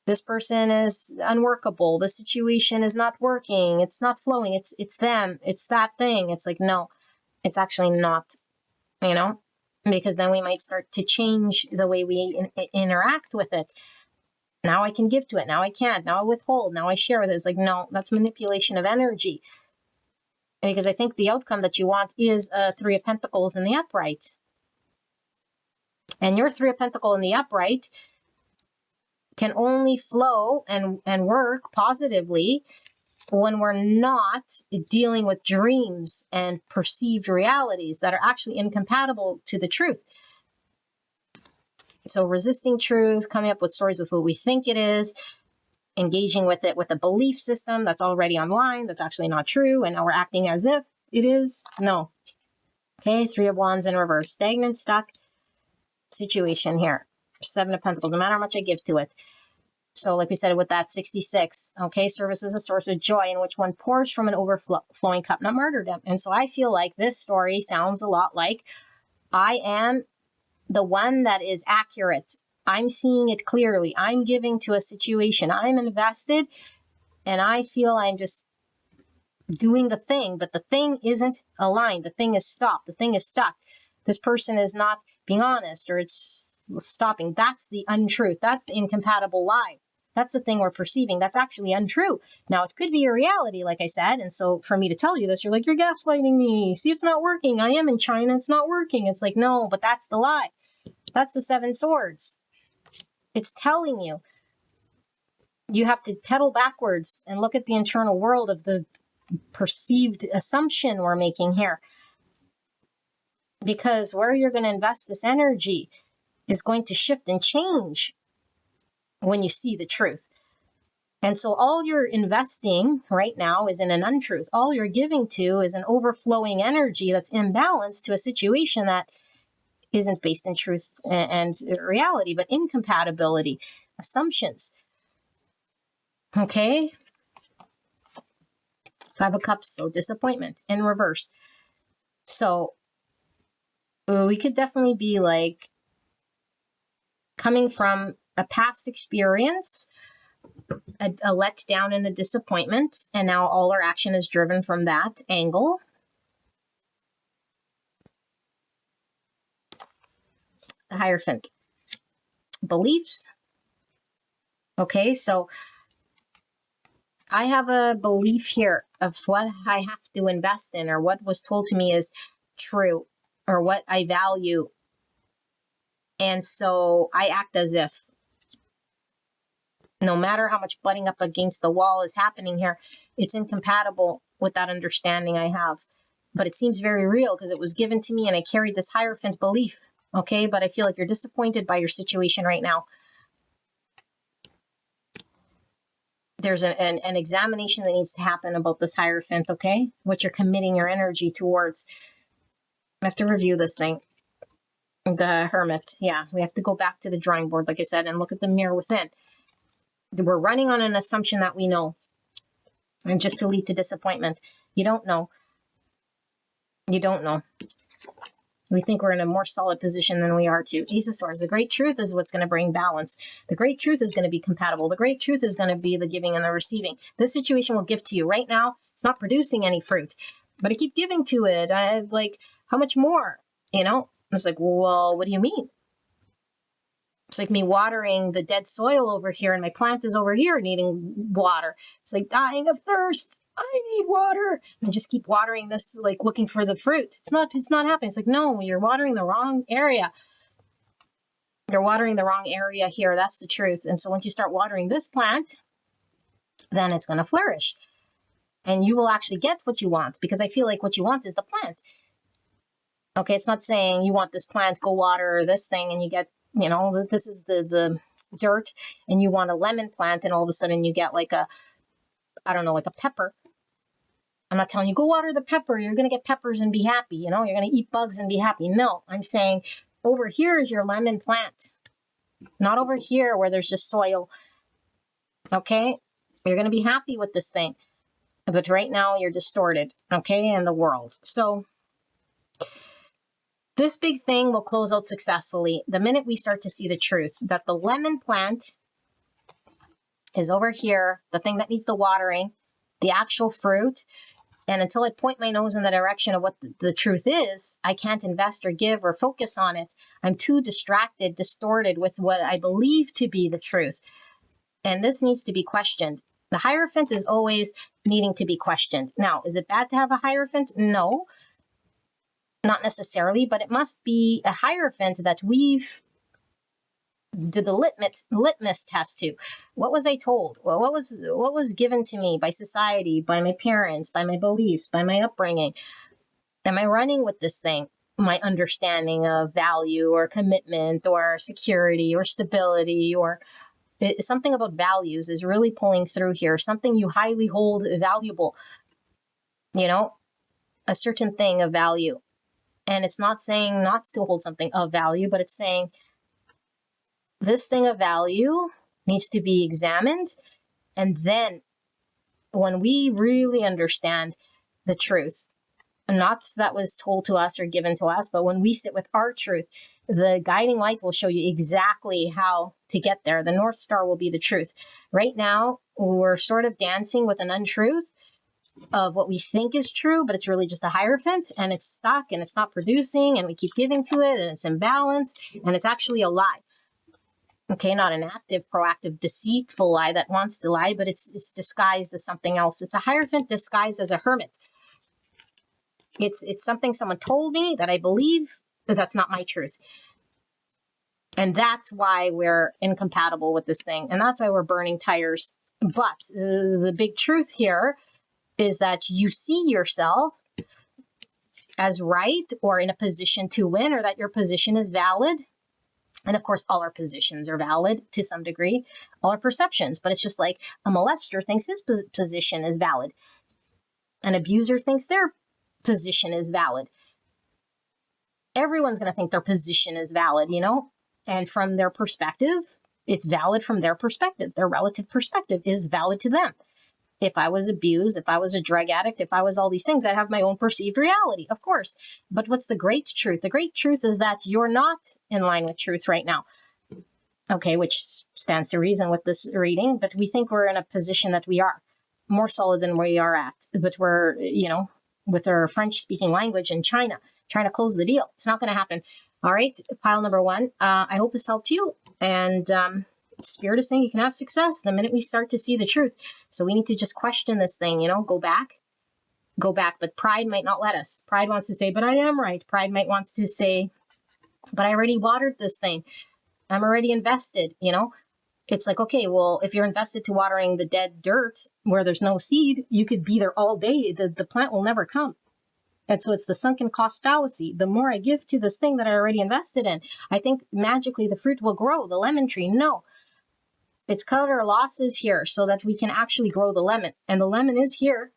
This person is unworkable. This situation is not working. It's not flowing. It's them. It's that thing. It's like, no, it's actually not, you know, because then we might start to change the way we interact with it. Now I can give to it. Now I can't. Now I withhold. Now I share with it. It's like, no, that's manipulation of energy. Because I think the outcome that you want is a 3 of Pentacles in the upright. And your 3 of Pentacles in the upright can only flow and work positively when we're not dealing with dreams and perceived realities that are actually incompatible to the truth. So resisting truth, coming up with stories of what we think it is, engaging with it with a belief system that's already online, that's actually not true, and now we're acting as if it is. No. Okay, 3 of Wands in reverse. Stagnant, stuck situation here. 7 of Pentacles, no matter how much I give to it. So like we said with that 66, okay, service is a source of joy in which one pours from an overflowing cup, not martyrdom. And so I feel like this story sounds a lot like I am the one that is accurate. I'm seeing it clearly. I'm giving to a situation. I'm invested, and I feel I'm just doing the thing, but the thing isn't aligned. The thing is stopped. The thing is stuck. This person is not being honest, or it's stopping. That's the untruth. That's the incompatible lie. That's the thing we're perceiving. That's actually untrue. Now, it could be a reality, like I said. And so for me to tell you this, you're like, you're gaslighting me. See, it's not working. I am in China. It's not working. It's like, no, but that's the lie. That's the 7 Swords. It's telling you. You have to pedal backwards and look at the internal world of the perceived assumption we're making here. Because where you're going to invest this energy is going to shift and change when you see the truth. And so all you're investing right now is in an untruth. All you're giving to is an overflowing energy that's imbalanced to a situation that isn't based in truth and reality, but incompatibility, assumptions. Okay? 5 of Cups, so disappointment in reverse. So we could definitely be like coming from a past experience, a letdown and a disappointment, and now all our action is driven from that angle. The Hierophant. Beliefs. Okay, so I have a belief here of what I have to invest in, or what was told to me is true, or what I value. And so I act as if. No matter how much butting up against the wall is happening here, it's incompatible with that understanding I have. But it seems very real because it was given to me and I carried this Hierophant belief. Okay, but I feel like you're disappointed by your situation right now. There's an examination that needs to happen about this Hierophant, okay? What you're committing your energy towards. I have to review this thing. The Hermit. Yeah, we have to go back to the drawing board, like I said, and look at the mirror within. We're running on an assumption that we know, and just to lead to disappointment. You don't know. You don't know. We think we're in a more solid position than we are too. Ace of Swords. The great truth is what's going to bring balance. The great truth is going to be compatible. The great truth is going to be the giving and the receiving. This situation will give to you right now. It's not producing any fruit, but I keep giving to it. I like, how much more? You know, it's like, well, what do you mean? It's like me watering the dead soil over here, and my plant is over here needing water. It's like dying of thirst. I need water. And I just keep watering this, like looking for the fruit. It's not happening. It's like, no, you're watering the wrong area. You're watering the wrong area here. That's the truth. And so once you start watering this plant, then it's going to flourish. and you will actually get what you want, because I feel like what you want is the plant. Okay, it's not saying you want this plant, go water this thing, and you get, you know, this is the dirt, and you want a lemon plant, and all of a sudden you get like a, I don't know, like a pepper. I'm not telling you go water the pepper, you're going to get peppers and be happy, you know, you're going to eat bugs and be happy. No, I'm saying over here is your lemon plant, not over here where there's just soil. Okay, you're going to be happy with this thing, but right now you're distorted, okay, in the world. So this big thing will close out successfully the minute we start to see the truth that the lemon plant is over here, the thing that needs the watering, the actual fruit. And until I point my nose in the direction of what the truth is, I can't invest or give or focus on it. I'm too distracted, distorted with what I believe to be the truth. And this needs to be questioned. The Hierophant is always needing to be questioned. Now, is it bad to have a Hierophant? No, not necessarily, but it must be a Hierophant that we've did the litmus test to. What was I told? Well, what was given to me by society, by my parents, by my beliefs, by my upbringing? Am I running with this thing? My understanding of value or commitment or security or stability, or something about values is really pulling through here. Something you highly hold valuable, you know, a certain thing of value. And it's not saying not to hold something of value, but it's saying this thing of value needs to be examined. And then when we really understand the truth, not that was told to us or given to us, but when we sit with our truth, the guiding light will show you exactly how to get there. The North Star will be the truth. Right now, we're sort of dancing with an untruth of what we think is true, but it's really just a Hierophant, and it's stuck and it's not producing, and we keep giving to it, and it's imbalanced, and it's actually a lie. Okay, not an active, proactive, deceitful lie that wants to lie, but it's disguised as something else. It's a Hierophant disguised as a hermit. It's something someone told me that I believe, but that's not my truth. And that's why we're incompatible with this thing. And that's why we're burning tires. But the big truth here is that you see yourself as right or in a position to win, or that your position is valid. And of course, all our positions are valid to some degree, all our perceptions. But it's just like a molester thinks his position is valid. An abuser thinks their position is valid. Everyone's going to think their position is valid, you know, and from their perspective, it's valid from their perspective. Their relative perspective is valid to them. If I was abused, if I was a drug addict, if I was all these things, I'd have my own perceived reality, of course. But what's the great truth? The great truth is that you're not in line with truth right now. Okay, which stands to reason with this reading, but we think we're in a position that we are more solid than we are at. But we're, you know, with our French-speaking language in China, trying to close the deal. It's not going to happen. All right, pile number one. I hope this helped you. And Spirit is saying you can have success the minute we start to see the truth. So we need to just question this thing, you know, go back. But pride might not let us. Pride wants to say, but I am right. Pride might want to say, but I already watered this thing. I'm already invested, you know. It's like, okay, well, if you're invested to watering the dead dirt where there's no seed, you could be there all day. The plant will never come. And so it's the sunken cost fallacy. The more I give to this thing that I already invested in, I think magically the fruit will grow. The lemon tree, no. It's cut our losses here so that we can actually grow the lemon. And the lemon is here.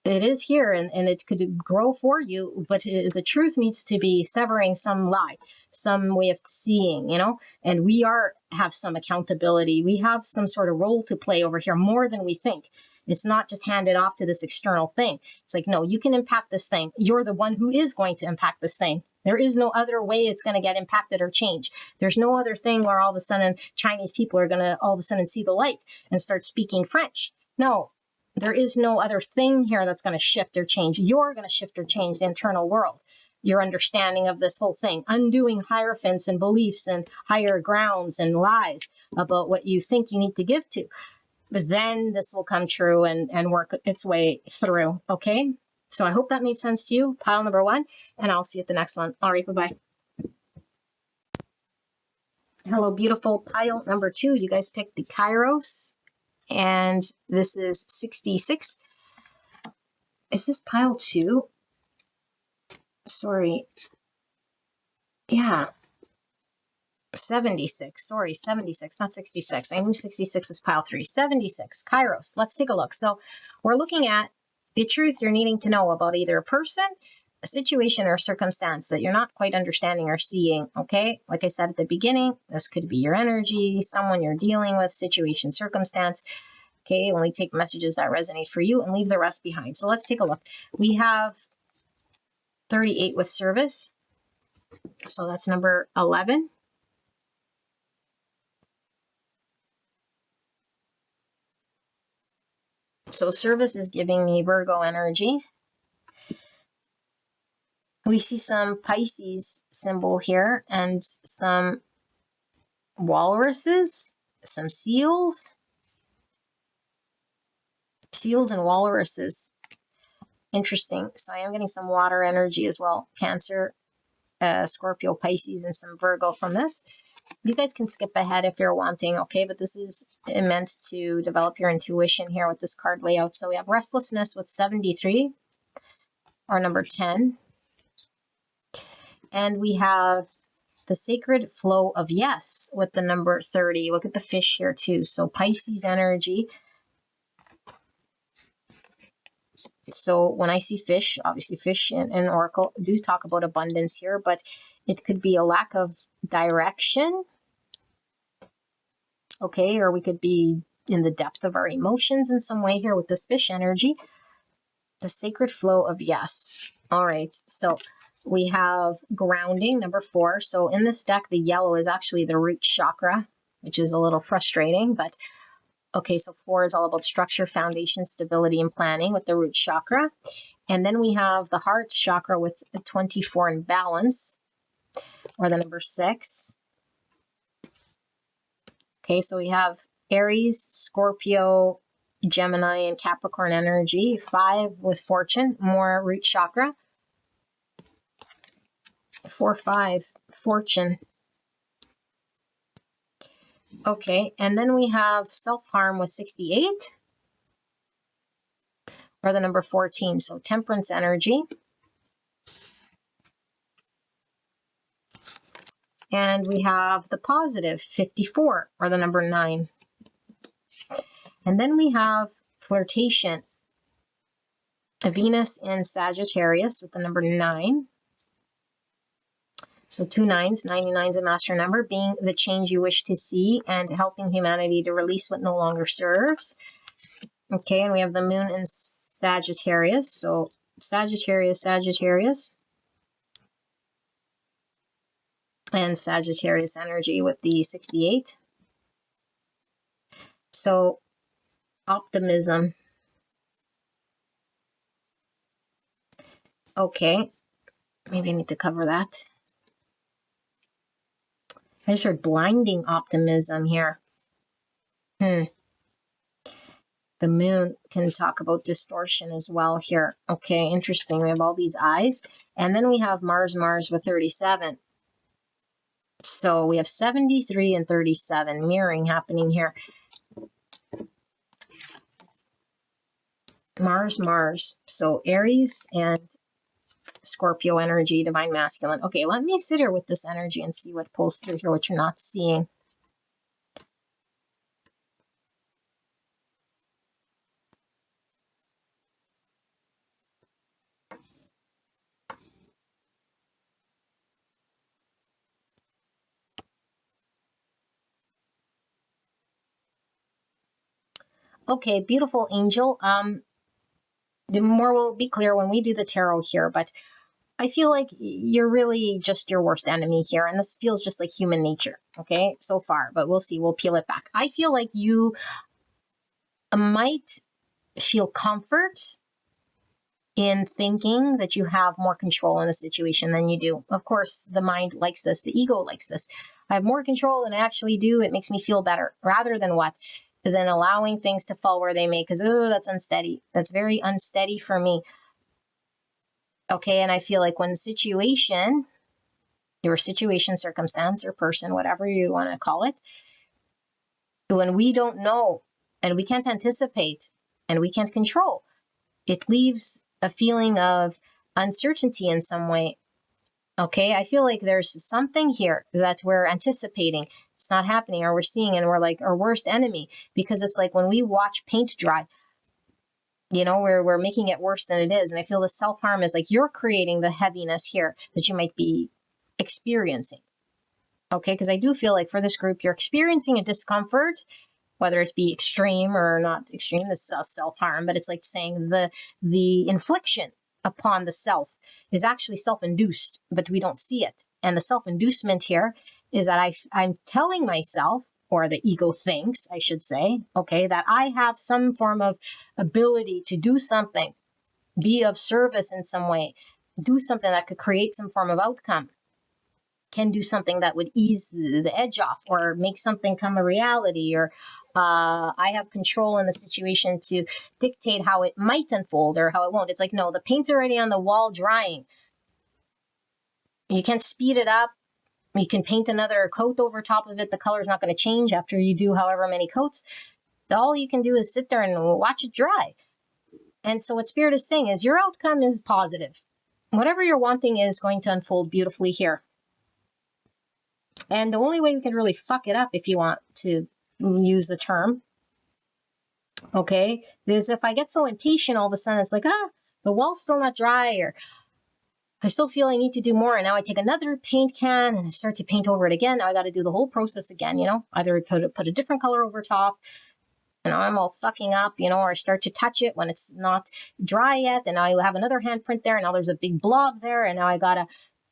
It is here, and it could grow for you, but the truth needs to be severing some lie, some way of seeing, you know, and we have some accountability. We have some sort of role to play over here, more than we think. It's not just handed off to this external thing. It's like, no, you can impact this thing. You're the one who is going to impact this thing. There is no other way it's going to get impacted or change. There's no other thing where all of a sudden Chinese people are going to all of a sudden see the light and start speaking French. No. There is no other thing here that's going to shift or change. You're going to shift or change the internal world. Your understanding of this whole thing, undoing hierophants and beliefs and higher grounds and lies about what you think you need to give to. But then this will come true and work its way through. Okay. So I hope that made sense to you. Pile number one, and I'll see you at the next one. All right. Bye-bye. Hello, beautiful. Pile number two. You guys picked the Kairos. And this is 66. Is this pile 2? Sorry. Yeah. 76. Sorry, 76, not 66. I knew 66 was pile 3. 76. Kairos. Let's take a look. So we're looking at the truth you're needing to know about either a person, a situation, or circumstance that you're not quite understanding or seeing, okay? Like I said at the beginning, this could be your energy, someone you're dealing with, situation, circumstance, okay? When we take messages that resonate for you and leave the rest behind. So let's take a look. We have 38 with service. So that's number 11. So service is giving me Virgo energy. We see some Pisces symbol here and some walruses, some seals. Seals and walruses. Interesting. So I am getting some water energy as well. Cancer, Scorpio, Pisces, and some Virgo from this. You guys can skip ahead if you're wanting, okay? But this is meant to develop your intuition here with this card layout. So we have restlessness with 73, or number 10. And we have the sacred flow of yes with the number 30. Look at the fish here too. So Pisces energy. So when I see fish, obviously fish and Oracle do talk about abundance here, but it could be a lack of direction. Okay, or we could be in the depth of our emotions in some way here with this fish energy. The sacred flow of yes. All right, so we have grounding, number 4. So in this deck, the yellow is actually the root chakra, which is a little frustrating, but okay, so 4 is all about structure, foundation, stability, and planning with the root chakra. And then we have the heart chakra with 24 in balance, or the number 6. Okay, so we have Aries, Scorpio, Gemini, and Capricorn energy. 5 with fortune, more root chakra. 4, 5, fortune. Okay, and then we have self-harm with 68, or the number 14, so temperance energy. And we have the positive, 54, or the number 9. And then we have flirtation, a Venus in Sagittarius with the number 9. So 2 9s, 99 is a master number, being the change you wish to see and helping humanity to release what no longer serves. Okay, and we have the moon in Sagittarius. So Sagittarius, Sagittarius. And Sagittarius energy with the 68. So optimism. Okay, maybe I need to cover that. I just heard blinding optimism here. The moon can talk about distortion as well here. Okay, interesting. We have all these eyes. And then we have Mars with 37. So we have 73 and 37 mirroring happening here. Mars. So Aries and Scorpio energy, divine masculine. Okay, let me sit here with this energy and see what pulls through here, what you're not seeing. Okay, beautiful angel. The more will be clear when we do the tarot here, but I feel like you're really just your worst enemy here, and this feels just like human nature, okay, so far, but we'll see. We'll peel it back. I feel like you might feel comfort in thinking that you have more control in the situation than you do. Of course, the mind likes this. The ego likes this. I have more control than I actually do. It makes me feel better, rather than what? Than allowing things to fall where they may, because, oh, that's unsteady. That's very unsteady for me. Okay, and I feel like when your situation, circumstance, or person, whatever you want to call it, when we don't know and we can't anticipate and we can't control, it leaves a feeling of uncertainty in some way. Okay, I feel like there's something here that we're anticipating. It's not happening, or we're seeing, and we're like our worst enemy, because it's like when we watch paint dry, we're making it worse than it is. And I feel the self-harm is like you're creating the heaviness here that you might be experiencing. Okay, because I do feel like for this group, you're experiencing a discomfort, whether it be extreme or not extreme. This is self-harm, but it's like saying the infliction upon the self is actually self-induced, but we don't see it. And the self-inducement here is that I'm telling myself, or the ego thinks, I should say, okay, that I have some form of ability to do something, be of service in some way, do something that could create some form of outcome, can do something that would ease the edge off or make something come a reality, or I have control in the situation to dictate how it might unfold or how it won't. It's like, no, the paint's already on the wall drying. You can speed it up. You can paint another coat over top of it. The color's not going to change after you do however many coats. All you can do is sit there and watch it dry. And so what Spirit is saying is your outcome is positive. Whatever you're wanting is going to unfold beautifully here. And the only way we can really fuck it up, if you want to use the term, okay, is if I get so impatient all of a sudden, it's like, the wall's still not dry, or I still feel I need to do more. And now I take another paint can and I start to paint over it again. Now I got to do the whole process again, either put a different color over top. And I'm all fucking up, or I start to touch it when it's not dry yet. And now I have another handprint there. And now there's a big blob there. And now I got to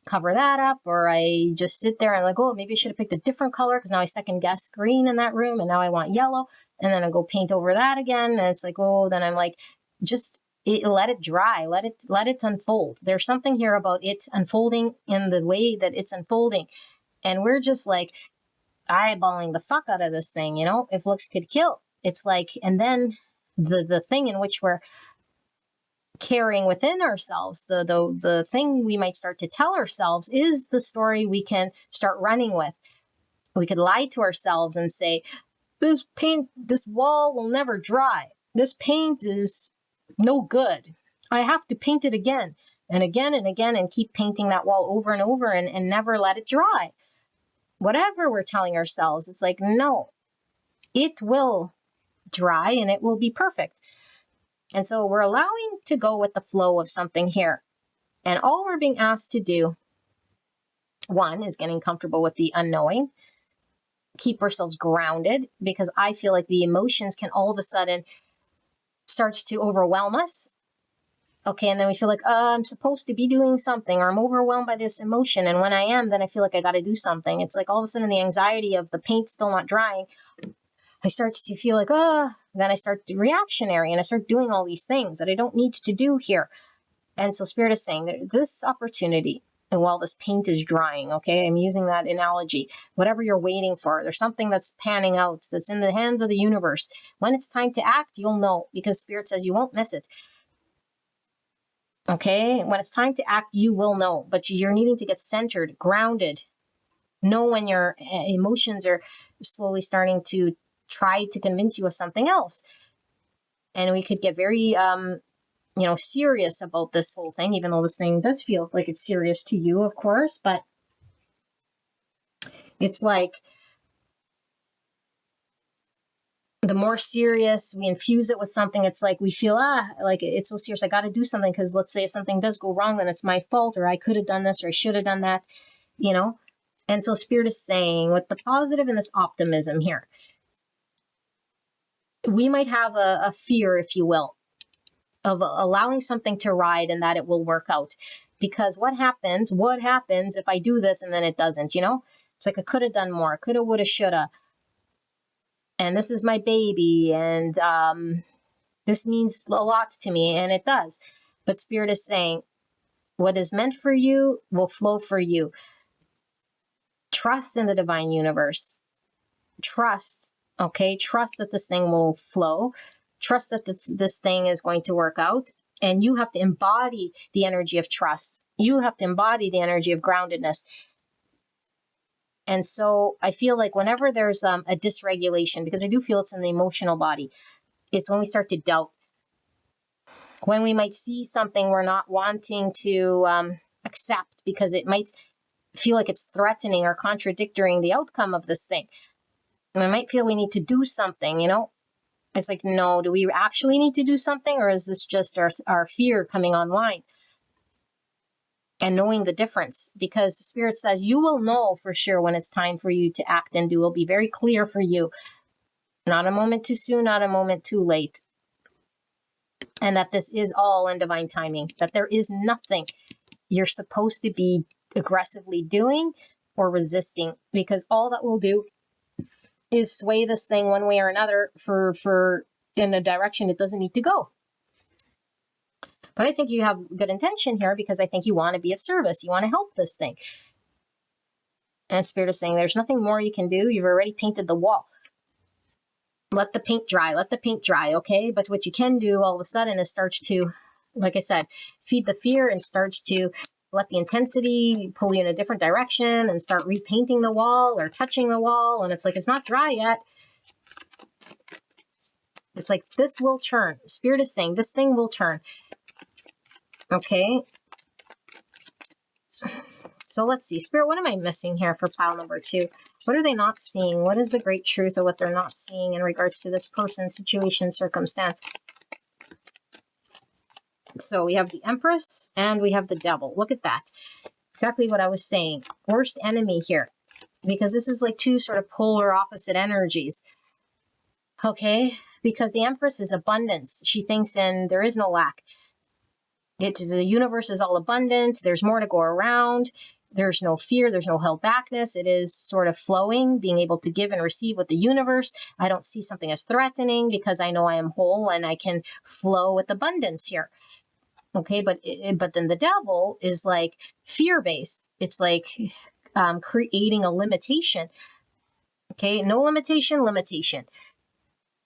cover that up, or I just sit there and like, oh, maybe I should have picked a different color because now I second guess green in that room and now I want yellow, and then I go paint over that again, and it's like, oh, then I'm like, let it dry, let it unfold. There's something here about it unfolding in the way that it's unfolding, and we're just like eyeballing the fuck out of this thing, if looks could kill. It's like, and then the thing in which we're carrying within ourselves, the thing we might start to tell ourselves is the story we can start running with. We could lie to ourselves and say, this wall will never dry. This paint is no good. I have to paint it again and again and again and keep painting that wall over and over and never let it dry. Whatever we're telling ourselves, it's like, no, it will dry and it will be perfect. And so we're allowing to go with the flow of something here. And all we're being asked to do, one, is getting comfortable with the unknowing, keep ourselves grounded, because I feel like the emotions can all of a sudden start to overwhelm us. Okay, and then we feel like, I'm supposed to be doing something, or I'm overwhelmed by this emotion. And when I am, then I feel like I got to do something. It's like all of a sudden the anxiety of the paint still not drying, I start to feel like, then I start reactionary and I start doing all these things that I don't need to do here. And so Spirit is saying that this opportunity, and while this paint is drying, okay, I'm using that analogy, whatever you're waiting for, there's something that's panning out, that's in the hands of the universe. When it's time to act, you'll know, because Spirit says you won't miss it. Okay, when it's time to act, you will know, but you're needing to get centered, grounded, know when your emotions are slowly starting to try to convince you of something else. And we could get very, serious about this whole thing, even though this thing does feel like it's serious to you, of course, but it's like the more serious we infuse it with something, it's like we feel, like it's so serious, I got to do something, because let's say if something does go wrong, then it's my fault, or I could have done this, or I should have done that, And so Spirit is saying, with the positive and this optimism here, we might have a fear, if you will, of allowing something to ride and that it will work out. Because what happens if I do this and then it doesn't, It's like I could have done more, coulda, woulda, shoulda. And this is my baby, and this means a lot to me, and it does. But Spirit is saying, what is meant for you will flow for you. Trust in the divine universe. Trust that this thing will flow. Trust that this thing is going to work out. And you have to embody the energy of trust. You have to embody the energy of groundedness. And so I feel like whenever there's a dysregulation, because I do feel it's in the emotional body, it's when we start to doubt. when we might see something we're not wanting to accept because it might feel like it's threatening or contradicting the outcome of this thing. And we might feel we need to do something, you know? It's like, no, do we actually need to do something, or is this just our fear coming online? And knowing the difference, because the Spirit says you will know for sure when it's time for you to act and do. It will be very clear for you. Not a moment too soon, not a moment too late. And that this is all in divine timing, that there is nothing you're supposed to be aggressively doing or resisting, because all that will do is sway this thing one way or another for in a direction it doesn't need to go. But I think you have good intention here, because I think you want to be of service. You want to help this thing. And Spirit is saying there's nothing more you can do. You've already painted the wall. Let the paint dry. Let the paint dry, okay? But what you can do all of a sudden is starts to, like I said, feed the fear and starts to let the intensity pull you in a different direction and start repainting the wall or touching the wall. And it's like, it's not dry yet. It's like, this will turn. Spirit is saying this thing will turn. Okay. So let's see. Spirit, what am I missing here for pile number 2? What are they not seeing? What is the great truth of what they're not seeing in regards to this person, situation, circumstance? So we have the Empress and we have the Devil. Look at that. Exactly what I was saying. Worst enemy here. Because this is like two sort of polar opposite energies. Okay? Because the Empress is abundance. She thinks there is no lack. The universe is all abundant. There's more to go around. There's no fear. There's no held backness. It is sort of flowing, being able to give and receive with the universe. I don't see something as threatening because I know I am whole and I can flow with abundance here. Okay, but then the Devil is like fear-based. It's like creating a limitation. Okay, no limitation, limitation.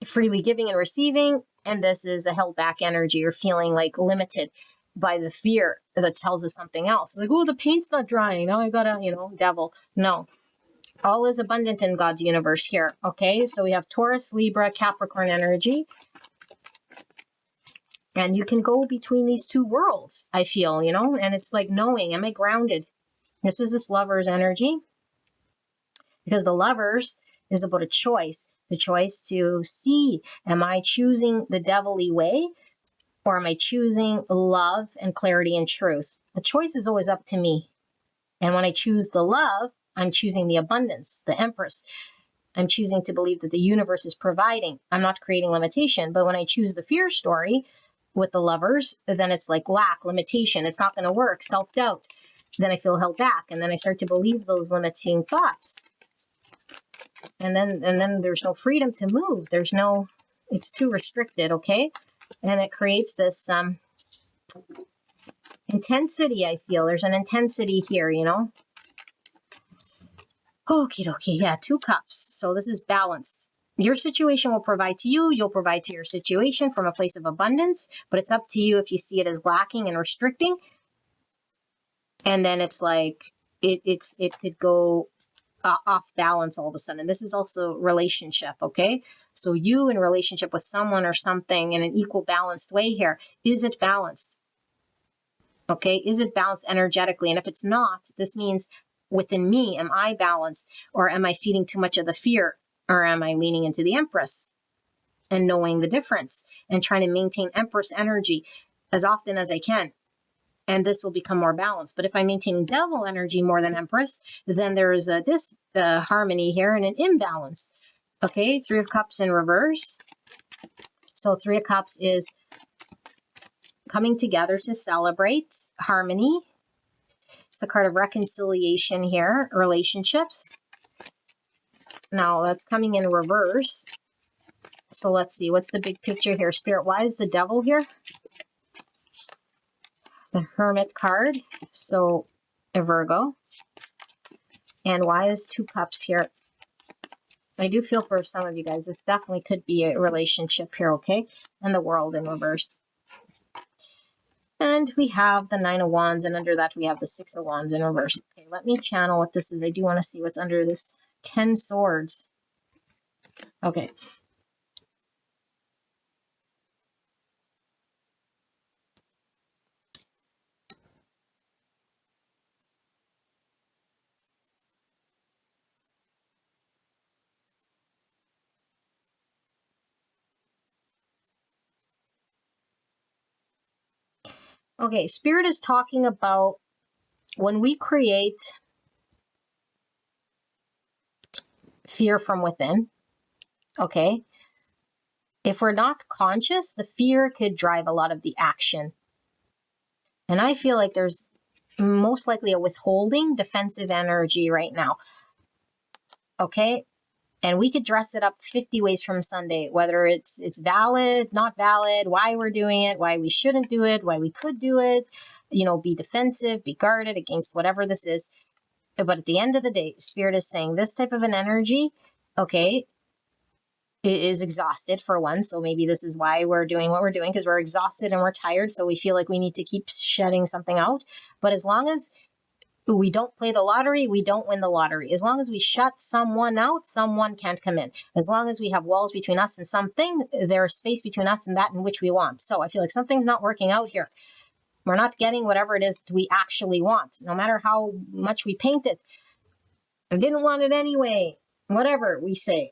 Freely giving and receiving, and this is a held back energy. You're feeling like limited by the fear that tells us something else. Like, oh, the paint's not drying. Now I gotta, Devil. No. All is abundant in God's universe here. Okay, so we have Taurus, Libra, Capricorn energy. And you can go between these two worlds, I feel, and it's like knowing, am I grounded? This is this Lover's energy. Because the Lovers is about a choice. The choice to see, am I choosing the devilly way? Or am I choosing love and clarity and truth? The choice is always up to me. And when I choose the love, I'm choosing the abundance, the Empress. I'm choosing to believe that the universe is providing. I'm not creating limitation. But when I choose the fear story with the Lovers, then it's like lack, limitation. It's not going to work, self-doubt. Then I feel held back. And then I start to believe those limiting thoughts. And then there's no freedom to move. It's too restricted, okay? And it creates this intensity, I feel. There's an intensity here, Okie dokie, yeah, 2 cups. So this is balanced. Your situation will provide to you. You'll provide to your situation from a place of abundance. But it's up to you if you see it as lacking and restricting. And then it's like, it could go off balance all of a sudden. This is also relationship, okay? So you in relationship with someone or something in an equal balanced way here. Is it balanced? Okay, is it balanced energetically? And if it's not, this means within me, am I balanced? Or am I feeding too much of the fear? Or am I leaning into the Empress and knowing the difference and trying to maintain Empress energy as often as I can? And this will become more balanced. But if I'm maintaining Devil energy more than Empress, then there is a disharmony here and an imbalance. Okay, 3 of Cups in reverse. So 3 of Cups is coming together to celebrate harmony. It's the card of reconciliation here, relationships. Now that's coming in reverse. So let's see, what's the big picture here? Spirit, why is the Devil here? The Hermit card, so a Virgo. And why is 2 cups here? I do feel for some of you guys, this definitely could be a relationship here, okay? And the World in reverse. And we have the 9 of Wands, and under that we have the 6 of Wands in reverse. Okay, let me channel what this is. I do want to see what's under this 10 swords. Okay. Okay, Spirit is talking about when we create fear from within, okay? If we're not conscious, the fear could drive a lot of the action. And I feel like there's most likely a withholding defensive energy right now, okay? And we could dress it up 50 ways from Sunday, whether it's valid, not valid, why we're doing it, why we shouldn't do it, why we could do it, be defensive, be guarded against whatever this is. But at the end of the day, Spirit is saying this type of an energy, okay, is exhausted for one. So maybe this is why we're doing what we're doing, because we're exhausted and we're tired. So we feel like we need to keep shedding something out. But as long as we don't play the lottery, we don't win the lottery. As long as we shut someone out, someone can't come in. As long as we have walls between us and something, there's space between us and that in which we want. So I feel like something's not working out here. We're not getting whatever it is we actually want, no matter how much we paint it. I didn't want it anyway. Whatever we say.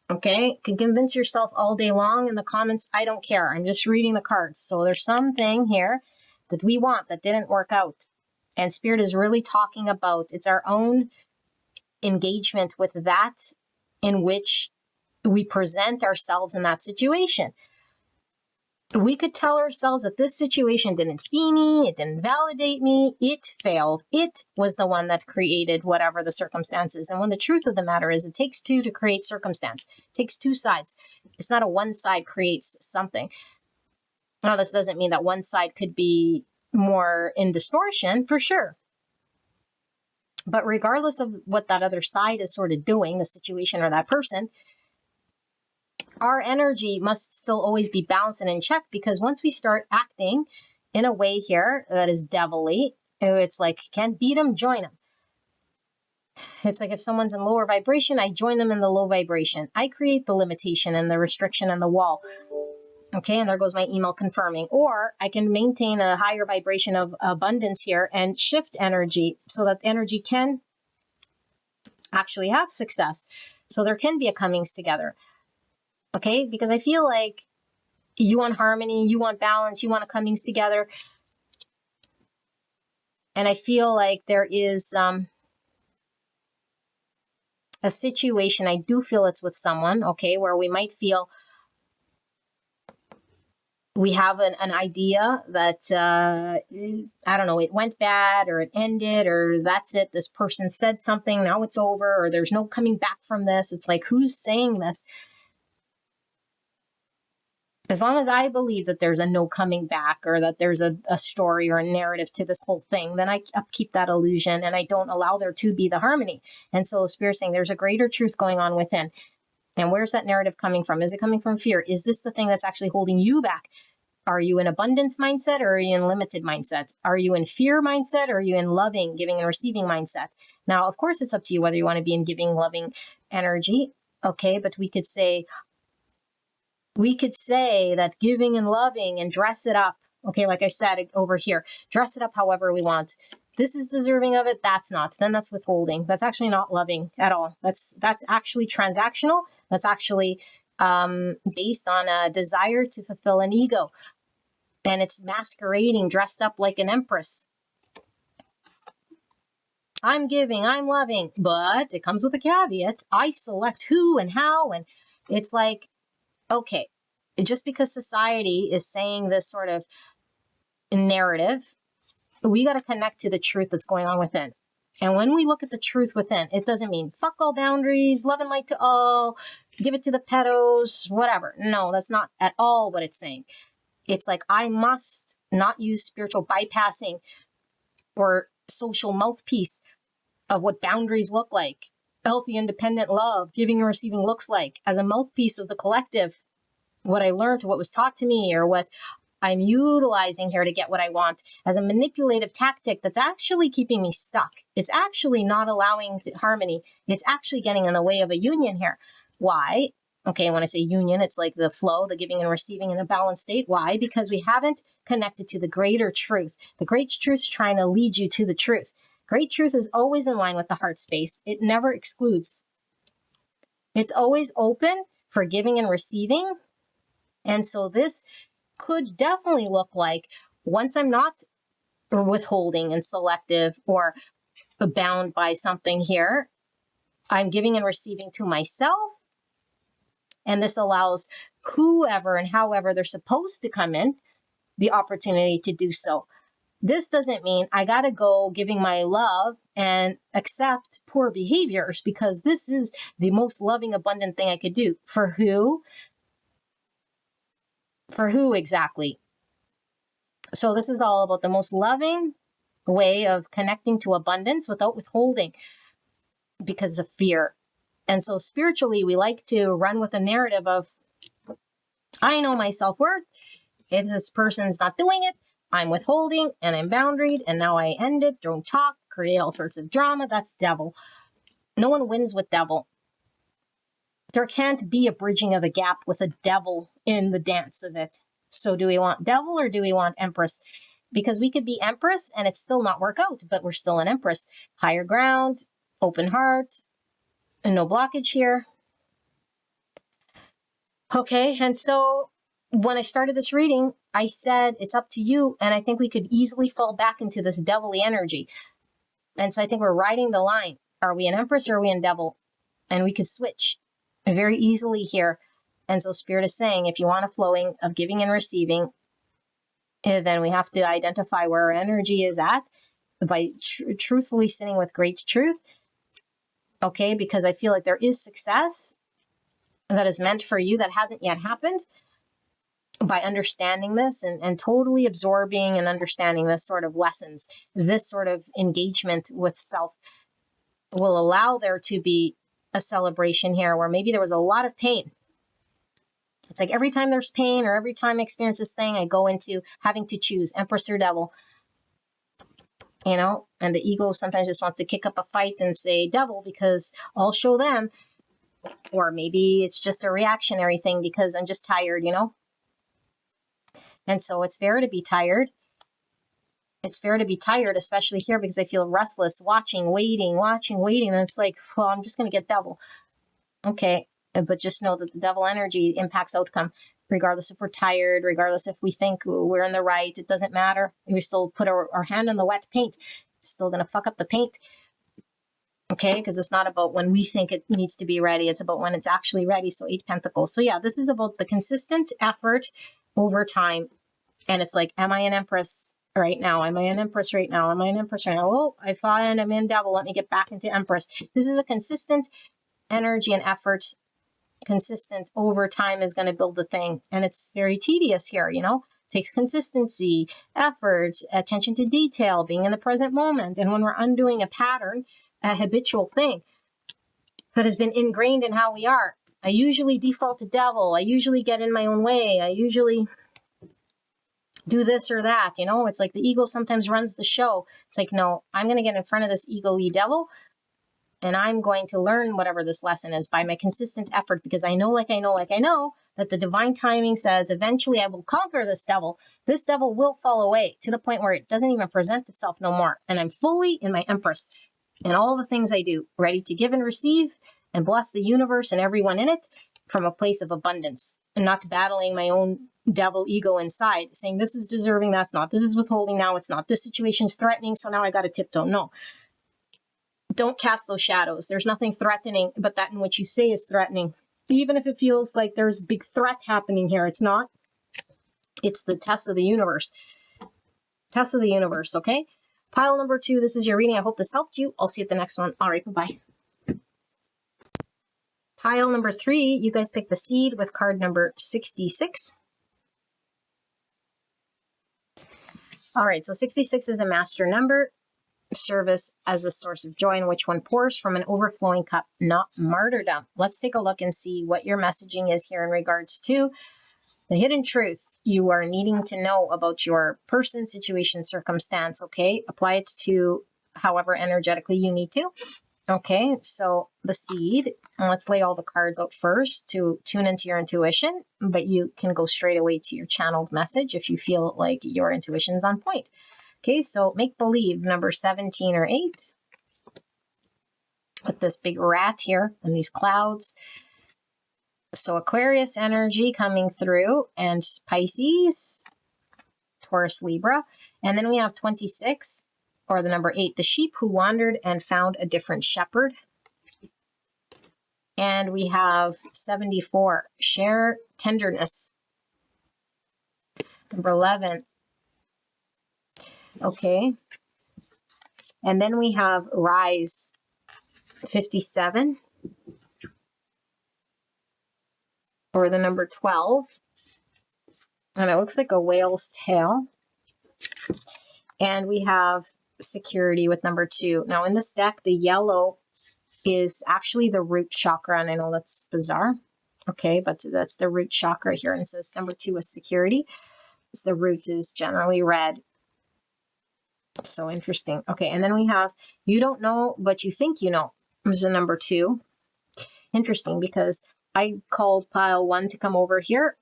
Okay, you can convince yourself all day long in the comments. I don't care. I'm just reading the cards. So there's something here that we want that didn't work out. And Spirit is really talking about it's our own engagement with that in which we present ourselves in that situation. We could tell ourselves that this situation didn't see me, it didn't validate me, it failed. It was the one that created whatever the circumstances. And when the truth of the matter is, it takes two to create circumstance. It takes two sides. It's not a one side creates something. Now, this doesn't mean that one side could be more in distortion, for sure. But regardless of what that other side is sort of doing, the situation or that person, our energy must still always be balanced and in check, because once we start acting in a way here that is devilly, it's like, can't beat them, join them. It's like if someone's in lower vibration, I join them in the low vibration. I create the limitation and the restriction and the wall. Okay, and there goes my email confirming. Or I can maintain a higher vibration of abundance here and shift energy so that energy can actually have success. So there can be a comings together. Okay, because I feel like you want harmony, you want balance, you want a comings together. And I feel like there is a situation, I do feel it's with someone, okay, where we might feel we have an idea that, I don't know, it went bad or it ended or that's it. This person said something, now it's over, or there's no coming back from this. It's like, who's saying this? As long as I believe that there's a no coming back or that there's a story or a narrative to this whole thing, then I upkeep that illusion and I don't allow there to be the harmony. And so Spirit's saying there's a greater truth going on within. And where's that narrative coming from? Is it coming from fear? Is this the thing that's actually holding you back? Are you in abundance mindset or are you in limited mindset? Are you in fear mindset or are you in loving, giving and receiving mindset? Now, of course, it's up to you whether you want to be in giving, loving energy. Okay, but we could say that giving and loving and dress it up. Okay, like I said over here, dress it up however we want. This is deserving of it, that's not. Then that's withholding. That's actually not loving at all. That's actually transactional. That's actually based on a desire to fulfill an ego. And it's masquerading, dressed up like an empress. I'm giving, I'm loving, but it comes with a caveat. I select who and how, and it's like, okay, just because society is saying this sort of narrative, we got to connect to the truth that's going on within. And when we look at the truth within, it doesn't mean fuck all boundaries, love and light to all, give it to the pedos, whatever. No, that's not at all what it's saying. It's like, I must not use spiritual bypassing or social mouthpiece of what boundaries look like, healthy, independent love, giving and receiving looks like, as a mouthpiece of the collective, what I learned, what was taught to me, or what I'm utilizing here to get what I want, as a manipulative tactic that's actually keeping me stuck. It's actually not allowing harmony. It's actually getting in the way of a union here. Why? Okay, when I say union, it's like the flow, the giving and receiving in a balanced state. Why? Because we haven't connected to the greater truth. The great truth is trying to lead you to the truth. Great truth is always in line with the heart space. It never excludes. It's always open for giving and receiving. And so this could definitely look like once I'm not withholding and selective or bound by something here, I'm giving and receiving to myself. And this allows whoever and however they're supposed to come in the opportunity to do so. This doesn't mean I got to go giving my love and accept poor behaviors, because this is the most loving, abundant thing I could do. For who? For who exactly? So this is all about the most loving way of connecting to abundance without withholding because of fear. And so spiritually, we like to run with a narrative of, I know my self-worth. If this person's not doing it, I'm withholding and I'm boundaried, and now I end it, don't talk, create all sorts of drama. That's devil. No one wins with devil. There can't be a bridging of the gap with a devil in the dance of it. So do we want devil or do we want empress? Because we could be empress and it still not work out, but we're still an empress. Higher ground, open heart, and no blockage here. Okay, and so when I started this reading, I said, it's up to you. And I think we could easily fall back into this devilly energy. And so I think we're riding the line. Are we an empress or are we in devil? And we could switch very easily here. And so Spirit is saying, if you want a flowing of giving and receiving, then we have to identify where our energy is at by truthfully sitting with great truth. Okay, because I feel like there is success that is meant for you that hasn't yet happened. By understanding this and totally absorbing and understanding this sort of lessons, this sort of engagement with self will allow there to be a celebration here where maybe there was a lot of pain. It's like every time there's pain or every time I experience this thing, I go into having to choose empress or devil, you know, and the ego sometimes just wants to kick up a fight and say devil because I'll show them. Or maybe it's just a reactionary thing because I'm just tired, you know. And so it's fair to be tired. It's fair to be tired, especially here, because I feel restless, watching, waiting. And it's like, well, I'm just going to get devil. Okay. But just know that the devil energy impacts outcome, regardless if we're tired, regardless if we think we're in the right. It doesn't matter. We still put our hand on the wet paint. It's still going to fuck up the paint. Okay, because it's not about when we think it needs to be ready. It's about when it's actually ready. So 8 Pentacles. So yeah, this is about the consistent effort over time. And it's like, am I an empress right now? Am I an empress right now? Am I an empress right now? Oh, I find I'm in devil. Let me get back into empress. This is a consistent energy and effort. Consistent over time is going to build the thing. And it's very tedious here, you know. It takes consistency, effort, attention to detail, being in the present moment. And when we're undoing a pattern, a habitual thing that has been ingrained in how we are, I usually default to devil. I usually get in my own way. I usually do this or that, you know. It's like the ego sometimes runs the show. It's like, no, I'm going to get in front of this ego-y devil and I'm going to learn whatever this lesson is by my consistent effort, because I know that the divine timing says eventually I will conquer this devil. This devil will fall away to the point where it doesn't even present itself no more. And I'm fully in my empress in all the things I do, ready to give and receive and bless the universe and everyone in it from a place of abundance, and not battling my own devil ego inside, saying this is deserving, that's not, this is withholding, now it's not, this situation's threatening, so now I got to tiptoe. No, don't cast those shadows. There's nothing threatening but that in which you say is threatening, even if it feels like there's a big threat happening here. It's not. It's the test of the universe. Test of the universe. Okay, pile number 2, this is your reading. I hope this helped you. I'll see you at the next one. All right, bye-bye. Pile number 3, you guys picked the seed with card number 66. All right, so 66 is a master number. Service as a source of joy in which one pours from an overflowing cup, not martyrdom. Let's take a look and see what your messaging is here in regards to the hidden truth you are needing to know about your person, situation, circumstance. Okay, apply it to however energetically you need to. Okay, so the seed, and let's lay all the cards out first to tune into your intuition, but you can go straight away to your channeled message if you feel like your intuition's on point. Okay, so make believe number 17 or 8 with this big rat here and these clouds. So Aquarius energy coming through, and Pisces, Taurus, Libra. And then we have 26, or the number 8, the sheep who wandered and found a different shepherd. And we have 74, share tenderness. Number 11. Okay. And then we have rise, 57, or the number 12. And it looks like a whale's tail. And we have security with number 2. Now in this deck, the yellow is actually the root chakra, and I know that's bizarre. Okay, but that's the root chakra here, and it says number 2 is security. So the root is generally red. So interesting. Okay, and then we have you don't know, but you think you know. There's a number 2. Interesting, because I called pile 1 to come over here.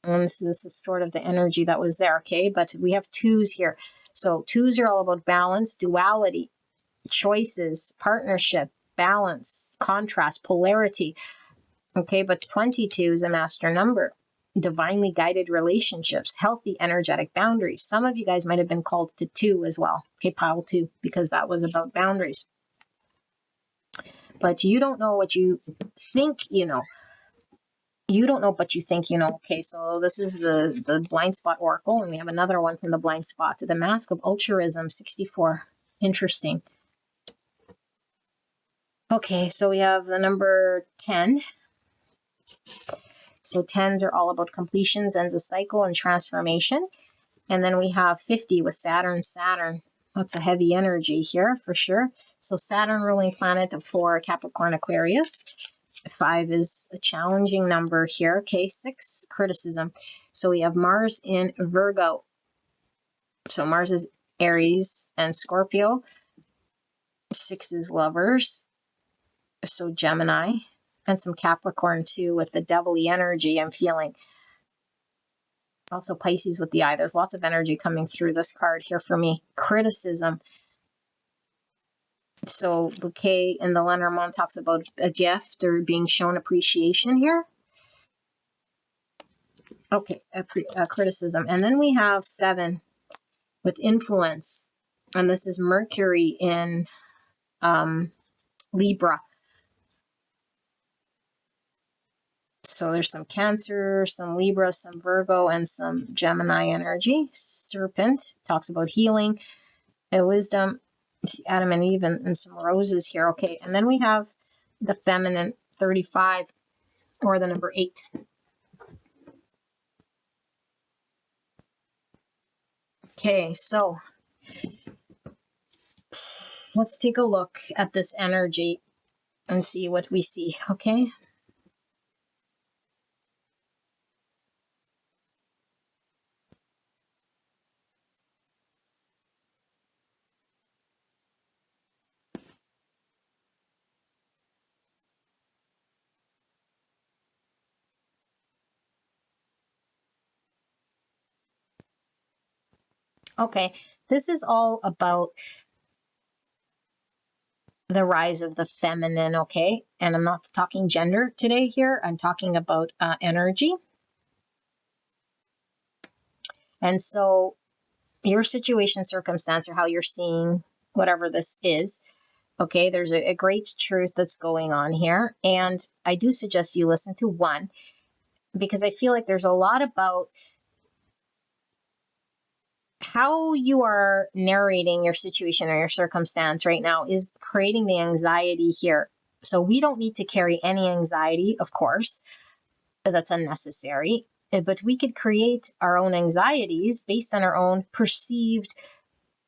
And this is sort of the energy that was there, okay? But we have 2s here. So 2s are all about balance, duality, choices, partnership, balance, contrast, polarity. Okay, but 22 is a master number. Divinely guided relationships, healthy energetic boundaries. Some of you guys might have been called to 2 as well. Okay, pile 2, because that was about boundaries. But you don't know what you think you know. You don't know, but you think you know. Okay, so this is the blind spot oracle, and we have another one from the blind spot. The mask of altruism, 64. Interesting. Okay, so we have the number 10. So 10s are all about completions, ends a cycle, and transformation. And then we have 50 with Saturn. Saturn, that's a heavy energy here for sure. So Saturn ruling planet for Capricorn, Aquarius. 5 is a challenging number here. Okay, 6, criticism. So we have Mars in Virgo. So Mars is Aries and Scorpio. 6 is lovers. So Gemini. And some Capricorn too with the devilly energy I'm feeling. Also Pisces with the eye. There's lots of energy coming through this card here for me. Criticism. So Bouquet in the Lenormand talks about a gift or being shown appreciation here. Okay, a criticism. And then we have 7 with influence. And this is Mercury in Libra. So there's some Cancer, some Libra, some Virgo, and some Gemini energy. Serpent talks about healing, wisdom, Adam and Eve, and some roses here. Okay, and then we have the feminine, 35, or the number 8. Okay, so let's take a look at this energy and see what we see, okay? Okay, this is all about the rise of the feminine, okay? And I'm not talking gender today here. I'm talking about energy. And so your situation, circumstance, or how you're seeing whatever this is, okay, there's a great truth that's going on here. And I do suggest you listen to 1, because I feel like there's a lot about how you are narrating your situation or your circumstance right now is creating the anxiety here. So we don't need to carry any anxiety, of course. That's unnecessary. But we could create our own anxieties based on our own perceived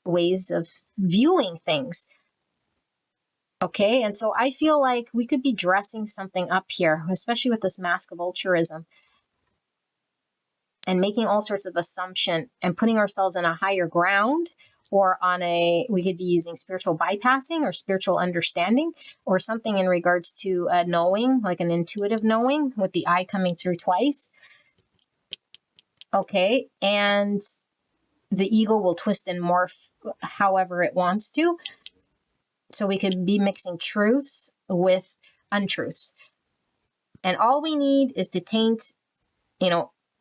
ways of viewing things. Okay, and so I feel like we could be dressing something up here, especially with this mask of altruism, and making all sorts of assumption and putting ourselves on a higher ground, or we could be using spiritual bypassing or spiritual understanding, or something in regards to knowing, like an intuitive knowing with the eye coming through twice. Okay, and the ego will twist and morph however it wants to. So we could be mixing truths with untruths. And all we need is to taint,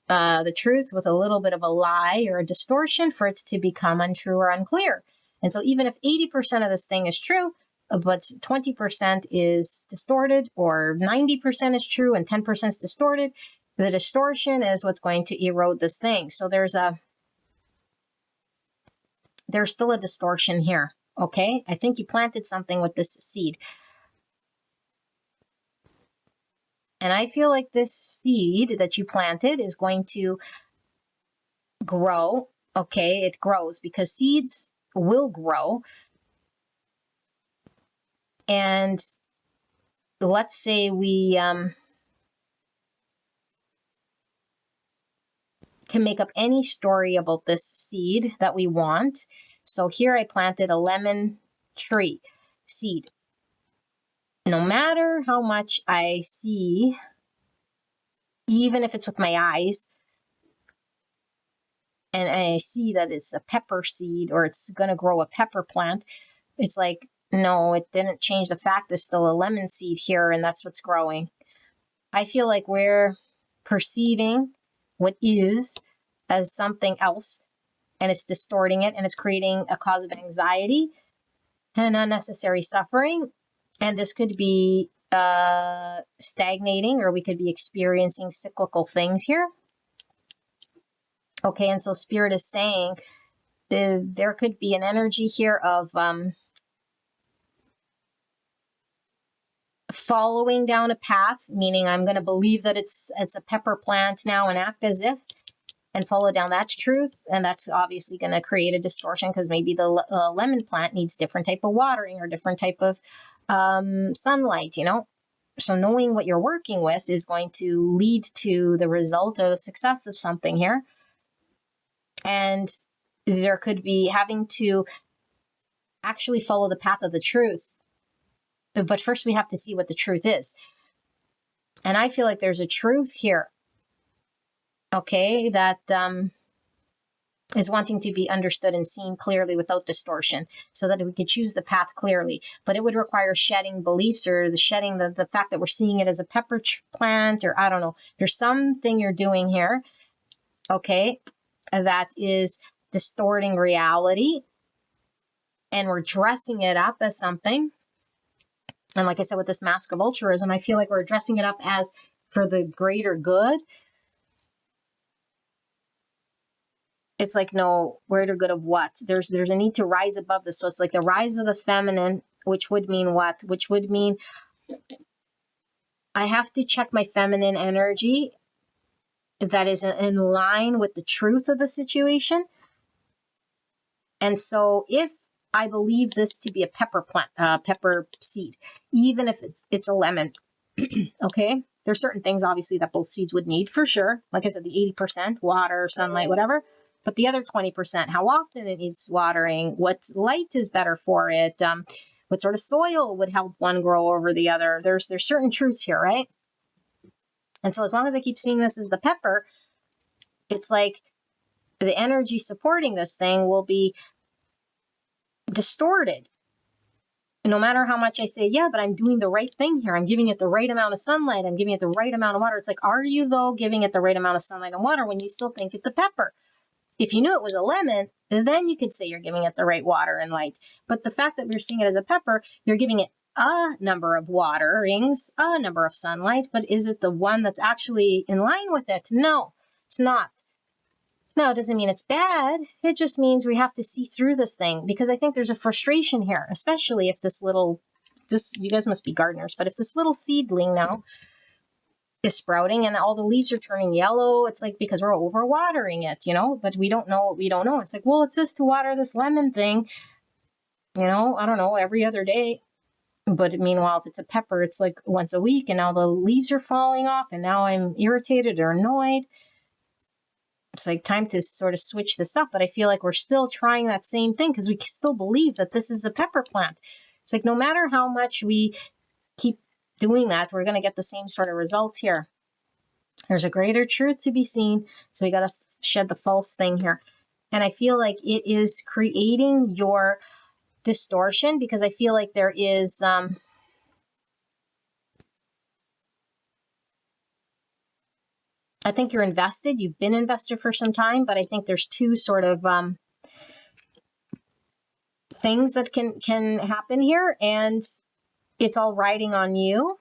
the truth with a little bit of a lie or a distortion for it to become untrue or unclear. And so even if 80% of this thing is true, but 20% is distorted, or 90% is true and 10% is distorted, the distortion is what's going to erode this thing. So there's still a distortion here. Okay, I think you planted something with this seed. And I feel like this seed that you planted is going to grow. Okay, it grows because seeds will grow. And let's say we can make up any story about this seed that we want. So here I planted a lemon tree seed. No matter how much I see, even if it's with my eyes, and I see that it's a pepper seed or it's going to grow a pepper plant, it's like, no, it didn't change the fact there's still a lemon seed here and that's what's growing. I feel like we're perceiving what is as something else, and it's distorting it, and it's creating a cause of anxiety and unnecessary suffering. And this could be stagnating, or we could be experiencing cyclical things here. Okay, and so Spirit is saying there could be an energy here of following down a path, meaning I'm going to believe that it's a pepper plant now and act as if, and follow down that truth. And that's obviously going to create a distortion because maybe the lemon plant needs different type of watering or different type of sunlight, you know. So knowing what you're working with is going to lead to the result or the success of something here. And there could be having to actually follow the path of the truth. But first we have to see what the truth is. And I feel like there's a truth here, okay, that is wanting to be understood and seen clearly without distortion, so that we could choose the path clearly. But it would require shedding beliefs, or the shedding the fact that we're seeing it as a pepper plant, or I don't know. There's something you're doing here, okay, that is distorting reality, and we're dressing it up as something. And like I said, with this mask of altruism, I feel like we're dressing it up as for the greater good. It's like, no, greater good of what? There's a need to rise above this. So it's like the rise of the feminine, which would mean what? Which would mean I have to check my feminine energy that is in line with the truth of the situation. And so if I believe this to be a pepper plant, pepper seed, even if it's a lemon, okay? There's certain things, obviously, that both seeds would need for sure. Like I said, the 80%, water, sunlight, whatever. But the other 20%, how often it needs watering, what light is better for it, what sort of soil would help one grow over the other. There's certain truths here, right? And so as long as I keep seeing this as the pepper, it's like the energy supporting this thing will be distorted. No matter how much I say, yeah, but I'm doing the right thing here. I'm giving it the right amount of sunlight. I'm giving it the right amount of water. It's like, are you, though, giving it the right amount of sunlight and water when you still think it's a pepper? If you knew it was a lemon, then you could say you're giving it the right water and light. But the fact that we're seeing it as a pepper, you're giving it a number of waterings, a number of sunlight, but is it the one that's actually in line with it? No, it's not. Now, it doesn't mean it's bad. It just means we have to see through this thing, because I think there's a frustration here, especially if you guys must be gardeners, but if this little seedling now is sprouting and all the leaves are turning yellow, it's like because we're overwatering it, you know, but we don't know what we don't know. It's like, well, it says to water this lemon thing, you know, I don't know, every other day. But meanwhile, if it's a pepper, it's like once a week, and now the leaves are falling off, and now I'm irritated or annoyed. It's like time to sort of switch this up. But I feel like we're still trying that same thing because we still believe that this is a pepper plant. It's like no matter how much we keep doing that, we're going to get the same sort of results here. There's a greater truth to be seen, so we got to shed the false thing here. And I feel like it is creating your distortion, because I feel like there is I think you're invested. You've been invested for some time, but I think there's two sort of things that can happen here, and it's all riding on you.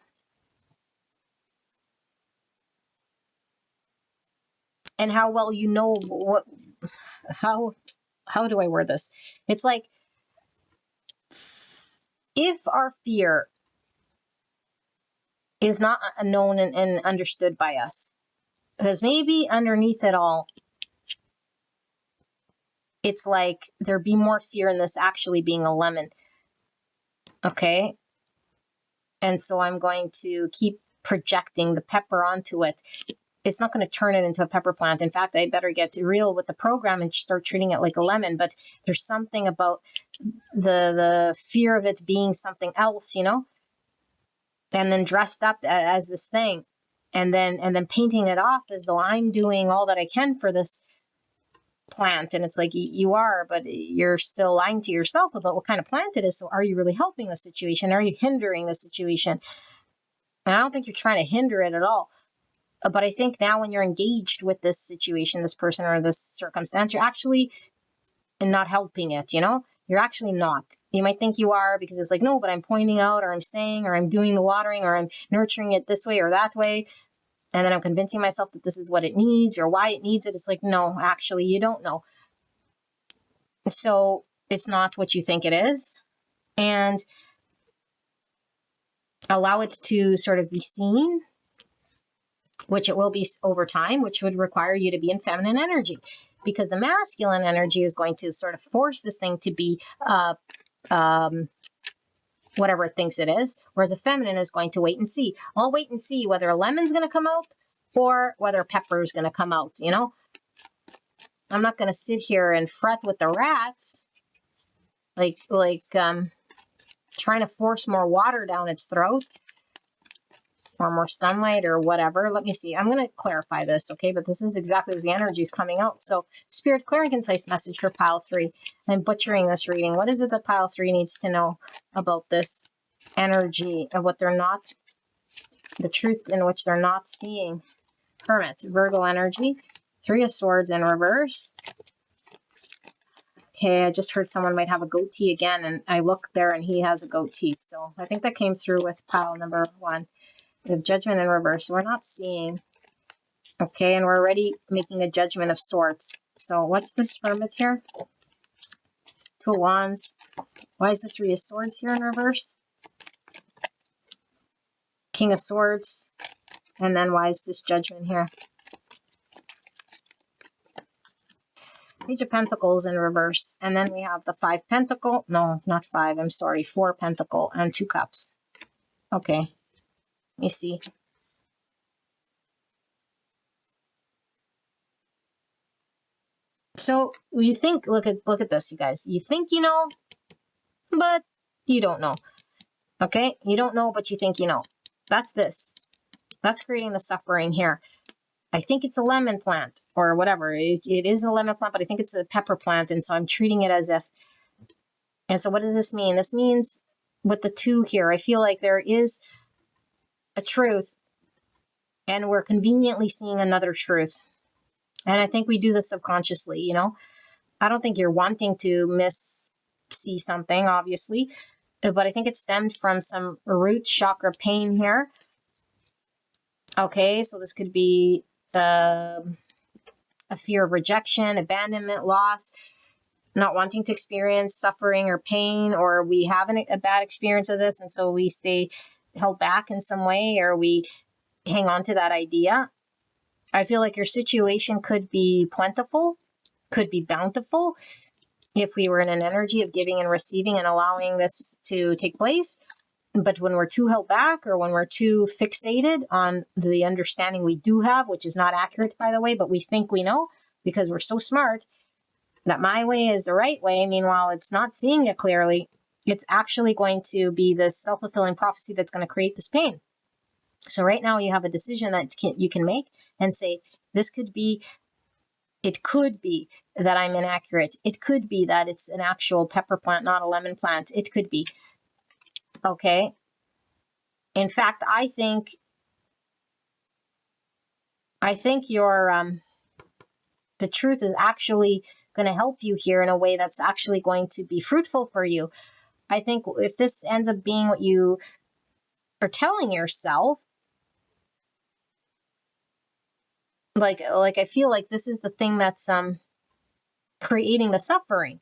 And how well you know what, how do I word this? It's like, if our fear is not known and understood by us, because maybe underneath it all, it's like there'd be more fear in this actually being a lemon. Okay. And so I'm going to keep projecting the pepper onto it. It's not going to turn it into a pepper plant. In fact, I better get real with the program and start treating it like a lemon. But there's something about the fear of it being something else, you know, and then dressed up as this thing, and then painting it off as though I'm doing all that I can for this plant. And it's like, you are, but you're still lying to yourself about what kind of plant it is. So are you really helping the situation? Are you hindering the situation? And I don't think you're trying to hinder it at all. But I think now when you're engaged with this situation, this person, or this circumstance, you're actually not helping it, you know? You're actually not. You might think you are, because it's like, no, but I'm pointing out, or I'm saying, or I'm doing the watering, or I'm nurturing it this way or that way. And then I'm convincing myself that this is what it needs or why it needs it. It's like, no, actually, you don't know. So it's not what you think it is. And allow it to sort of be seen, which it will be over time, which would require you to be in feminine energy, because the masculine energy is going to sort of force this thing to be whatever it thinks it is, whereas a feminine is going to wait and see. I'll wait and see whether a lemon's going to come out or whether a pepper is going to come out, you know? I'm not going to sit here and fret with the rats, like trying to force more water down its throat, or more sunlight or whatever. Let me see. I'm going to clarify this, okay? But this is exactly as the energy is coming out. So, Spirit, clear and concise message for pile 3. I'm butchering this reading. What is it that pile 3 needs to know about this energy of what they're not, the truth in which they're not seeing? Hermit, Virgo energy, 3 of Swords in reverse. Okay, I just heard someone might have a goatee again, and I looked there and he has a goatee. So I think that came through with pile number 1. We have Judgment in reverse. We're not seeing. Okay, and we're already making a Judgment of sorts. So what's this Hermit here? 2 of Wands. Why is the 3 of Swords here in reverse? King of Swords. And then why is this Judgment here? Page of Pentacles in reverse. And then we have the 5 Pentacle. No, not 5. I'm sorry. 4 Pentacle and 2 Cups. Okay. Let me see. So you think, look at this, you guys. You think you know, but you don't know. Okay? You don't know, but you think you know. That's this. That's creating the suffering here. I think it's a lemon plant or whatever. It is a lemon plant, but I think it's a pepper plant. And so I'm treating it as if. And so what does this mean? This means with the 2 here, I feel like there is a truth and we're conveniently seeing another truth. And I think we do this subconsciously, you know. I don't think you're wanting to see something, obviously, but I think it stemmed from some root chakra pain here. Okay, so this could be a fear of rejection, abandonment, loss, not wanting to experience suffering or pain, or we have a bad experience of this, and so we stay held back in some way, or we hang on to that idea. I feel like your situation could be plentiful, could be bountiful, if we were in an energy of giving and receiving and allowing this to take place. But when we're too held back, or when we're too fixated on the understanding we do have, which is not accurate, by the way, but we think we know because we're so smart that my way is the right way. Meanwhile, it's not seeing it clearly. It's actually going to be this self-fulfilling prophecy that's going to create this pain. So right now you have a decision that you can make and say, this could be, it could be that I'm inaccurate. It could be that it's an actual pepper plant, not a lemon plant. It could be. Okay. In fact, I think I think the truth is actually going to help you here in a way that's actually going to be fruitful for you. I think if this ends up being what you are telling yourself, like I feel like this is the thing that's creating the suffering.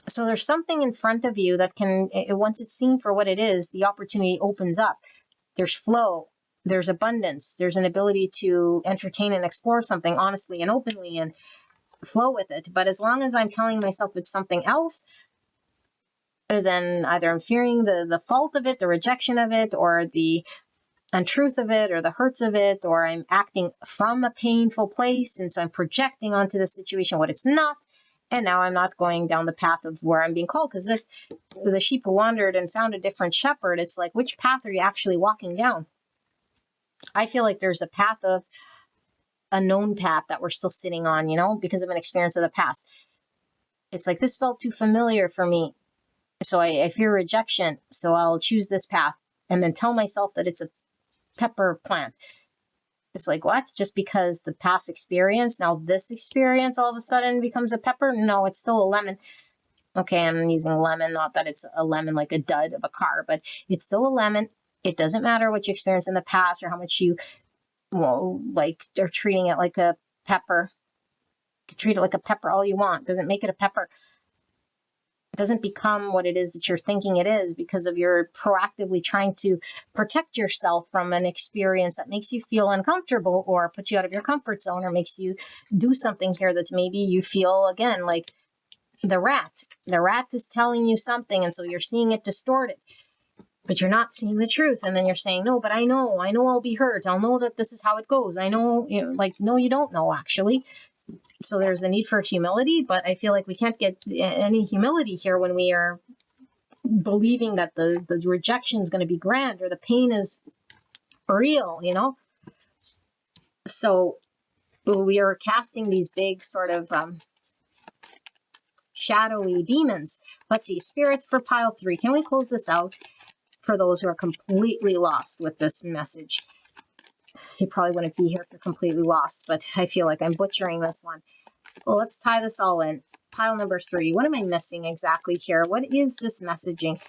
So there's something in front of you that can, once it's seen for what it is, the opportunity opens up. There's flow, there's abundance, there's an ability to entertain and explore something honestly and openly and flow with it. But as long as I'm telling myself it's something else, then either I'm fearing the fault of it, the rejection of it, or the untruth of it, or the hurts of it, or I'm acting from a painful place, and so I'm projecting onto the situation what it's not. And now I'm not going down the path of where I'm being called, because the sheep who wandered and found a different shepherd, it's like, which path are you actually walking down? I feel like there's a known path that we're still sitting on, because of an experience of the past. It's like, this felt too familiar for me, so I fear rejection, so I'll choose this path, and then tell myself that it's a pepper plant. It's like, what? Just because the past experience, now this experience all of a sudden becomes a pepper? No, it's still a lemon. Okay, I'm using lemon, not that it's a lemon like a dud of a car, but it's still a lemon. It doesn't matter what you experienced in the past or how much you, are treating it like a pepper. You can treat it like a pepper all you want. Doesn't make it a pepper. It doesn't become what it is that you're thinking it is because of your proactively trying to protect yourself from an experience that makes you feel uncomfortable or puts you out of your comfort zone or makes you do something here that's maybe you feel, again, like the rat. The rat is telling you something, and so you're seeing it distorted, but you're not seeing the truth. And then you're saying, no, but I know I'll be hurt. I'll know that this is how it goes. I know, no, you don't know, actually. So there's a need for humility, but I feel like we can't get any humility here when we are believing that the rejection is going to be grand or the pain is real, So we are casting these big sort of shadowy demons. Let's see, spirits for pile 3. Can we close this out for those who are completely lost with this message? You probably wouldn't be here if you're completely lost, but I feel like I'm butchering this one. Well, let's tie this all in. Pile number 3. What am I missing exactly here? What is this messaging?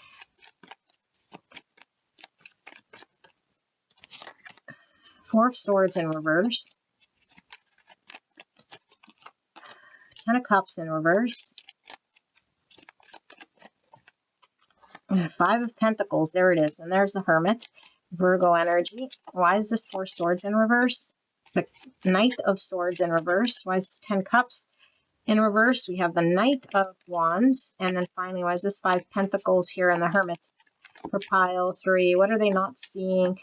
Four of Swords in reverse. 10 of Cups in reverse. 5 of Pentacles. There it is. And there's the Hermit. Virgo energy. Why is this 4 Swords in reverse? The Knight of Swords in reverse. Why is this 10 Cups in reverse? We have the Knight of Wands. And then finally, why is this 5 Pentacles here in the Hermit for pile 3? What are they not seeing,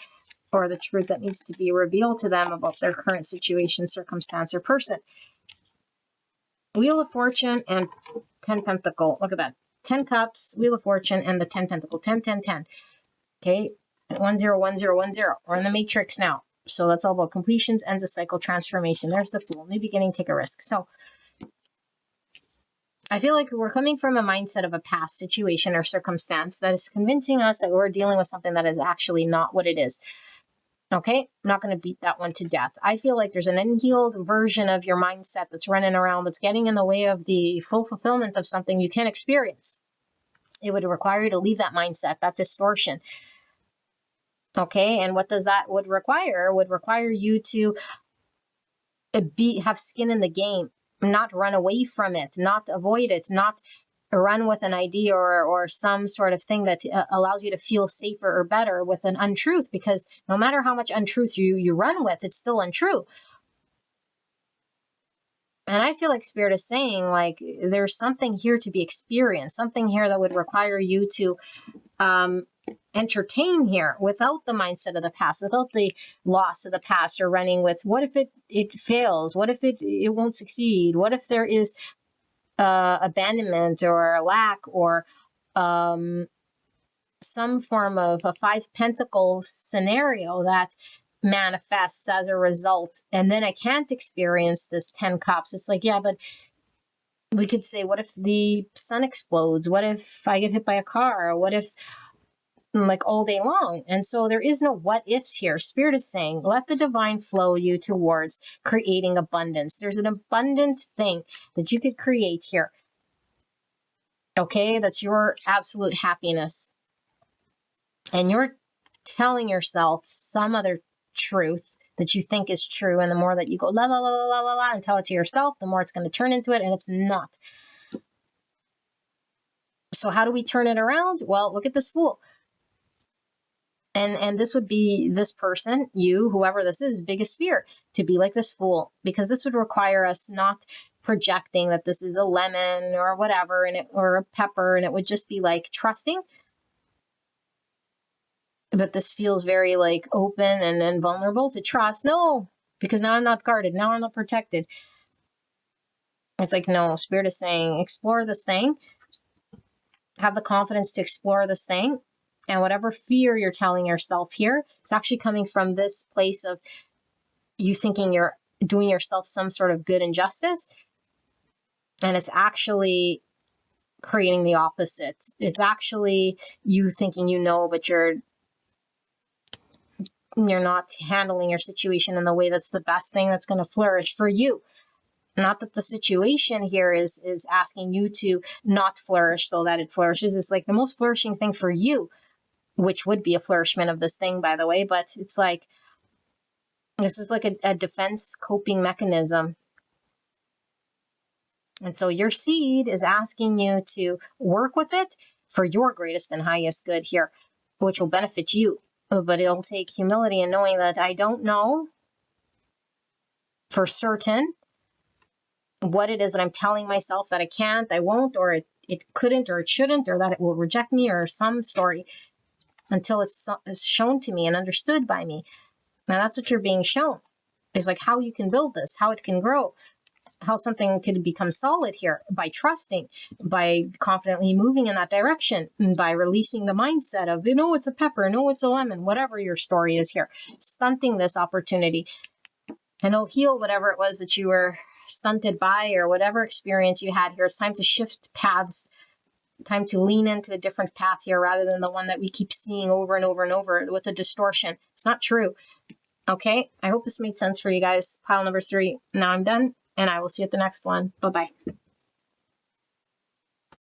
or the truth that needs to be revealed to them about their current situation, circumstance, or person? Wheel of Fortune and 10 Pentacle. Look at that. 10 Cups, Wheel of Fortune, and the 10 Pentacle. 10, 10, 10. Okay, 1, 0, 1, 0, 1, 0. We're in the Matrix now. So that's all about completions, ends a cycle, transformation. There's the Fool. New beginning, take a risk. So I feel like we're coming from a mindset of a past situation or circumstance that is convincing us that we're dealing with something that is actually not what it is. Okay, I'm not going to beat that one to death. I feel like there's an unhealed version of your mindset that's running around that's getting in the way of the full fulfillment of something you can experience. It would require you to leave that mindset, that distortion. Okay, and what does that would require? It would require you to have skin in the game, not run away from it, not avoid it, not run with an idea or some sort of thing that allows you to feel safer or better with an untruth, because no matter how much untruth you run with, it's still untrue. And I feel like Spirit is saying, like, there's something here to be experienced, something here that would require you to entertain here without the mindset of the past, without the loss of the past, or running with, what if it fails? What if it won't succeed? What if there is abandonment or lack or some form of a 5 Pentacles scenario that manifests as a result, and then I can't experience this 10 Cups. It's like, yeah, but we could say, what if the sun explodes? What if I get hit by a car? What if like all day long. And so there is no what ifs here. Spirit is saying, let the divine flow you towards creating abundance. There's an abundant thing that you could create here. Okay, that's your absolute happiness. And you're telling yourself some other truth that you think is true. And the more that you go la la la la la la and tell it to yourself, the more it's going to turn into it, and it's not. So how do we turn it around? Well, look at this fool. And this would be this person, you, whoever this is, biggest fear, to be like this fool, because this would require us not projecting that this is a lemon or whatever, or a pepper, and it would just be like trusting. But this feels very like open and vulnerable to trust. No, because now I'm not guarded. Now I'm not protected. It's like, no, Spirit is saying, explore this thing. Have the confidence to explore this thing. And whatever fear you're telling yourself here, it's actually coming from this place of you thinking you're doing yourself some sort of good injustice. And it's actually creating the opposite. It's actually you thinking you know, but you're not handling your situation in the way that's the best thing that's going to flourish for you. Not that the situation here is asking you to not flourish so that it flourishes. It's like the most flourishing thing for you, which would be a flourishment of this thing, by the way. But it's like, this is like a defense coping mechanism. And so your seed is asking you to work with it for your greatest and highest good here, which will benefit you. But it'll take humility and knowing that I don't know for certain what it is that I'm telling myself that I can't, I won't, or it couldn't, or it shouldn't, or that it will reject me, or some story, until it's shown to me and understood by me. Now that's what you're being shown. It's like how you can build this, how it can grow, how something could become solid here by trusting, by confidently moving in that direction, and by releasing the mindset of, it's a pepper, it's a lemon, whatever your story is here, stunting this opportunity. And it'll heal whatever it was that you were stunted by, or whatever experience you had here. It's time to shift paths, time to lean into a different path here rather than the one that we keep seeing over and over and over with a distortion. It's not true. Okay, I hope this made sense for you guys. Pile number 3. Now I'm done, and I will see you at the next one. Bye-bye.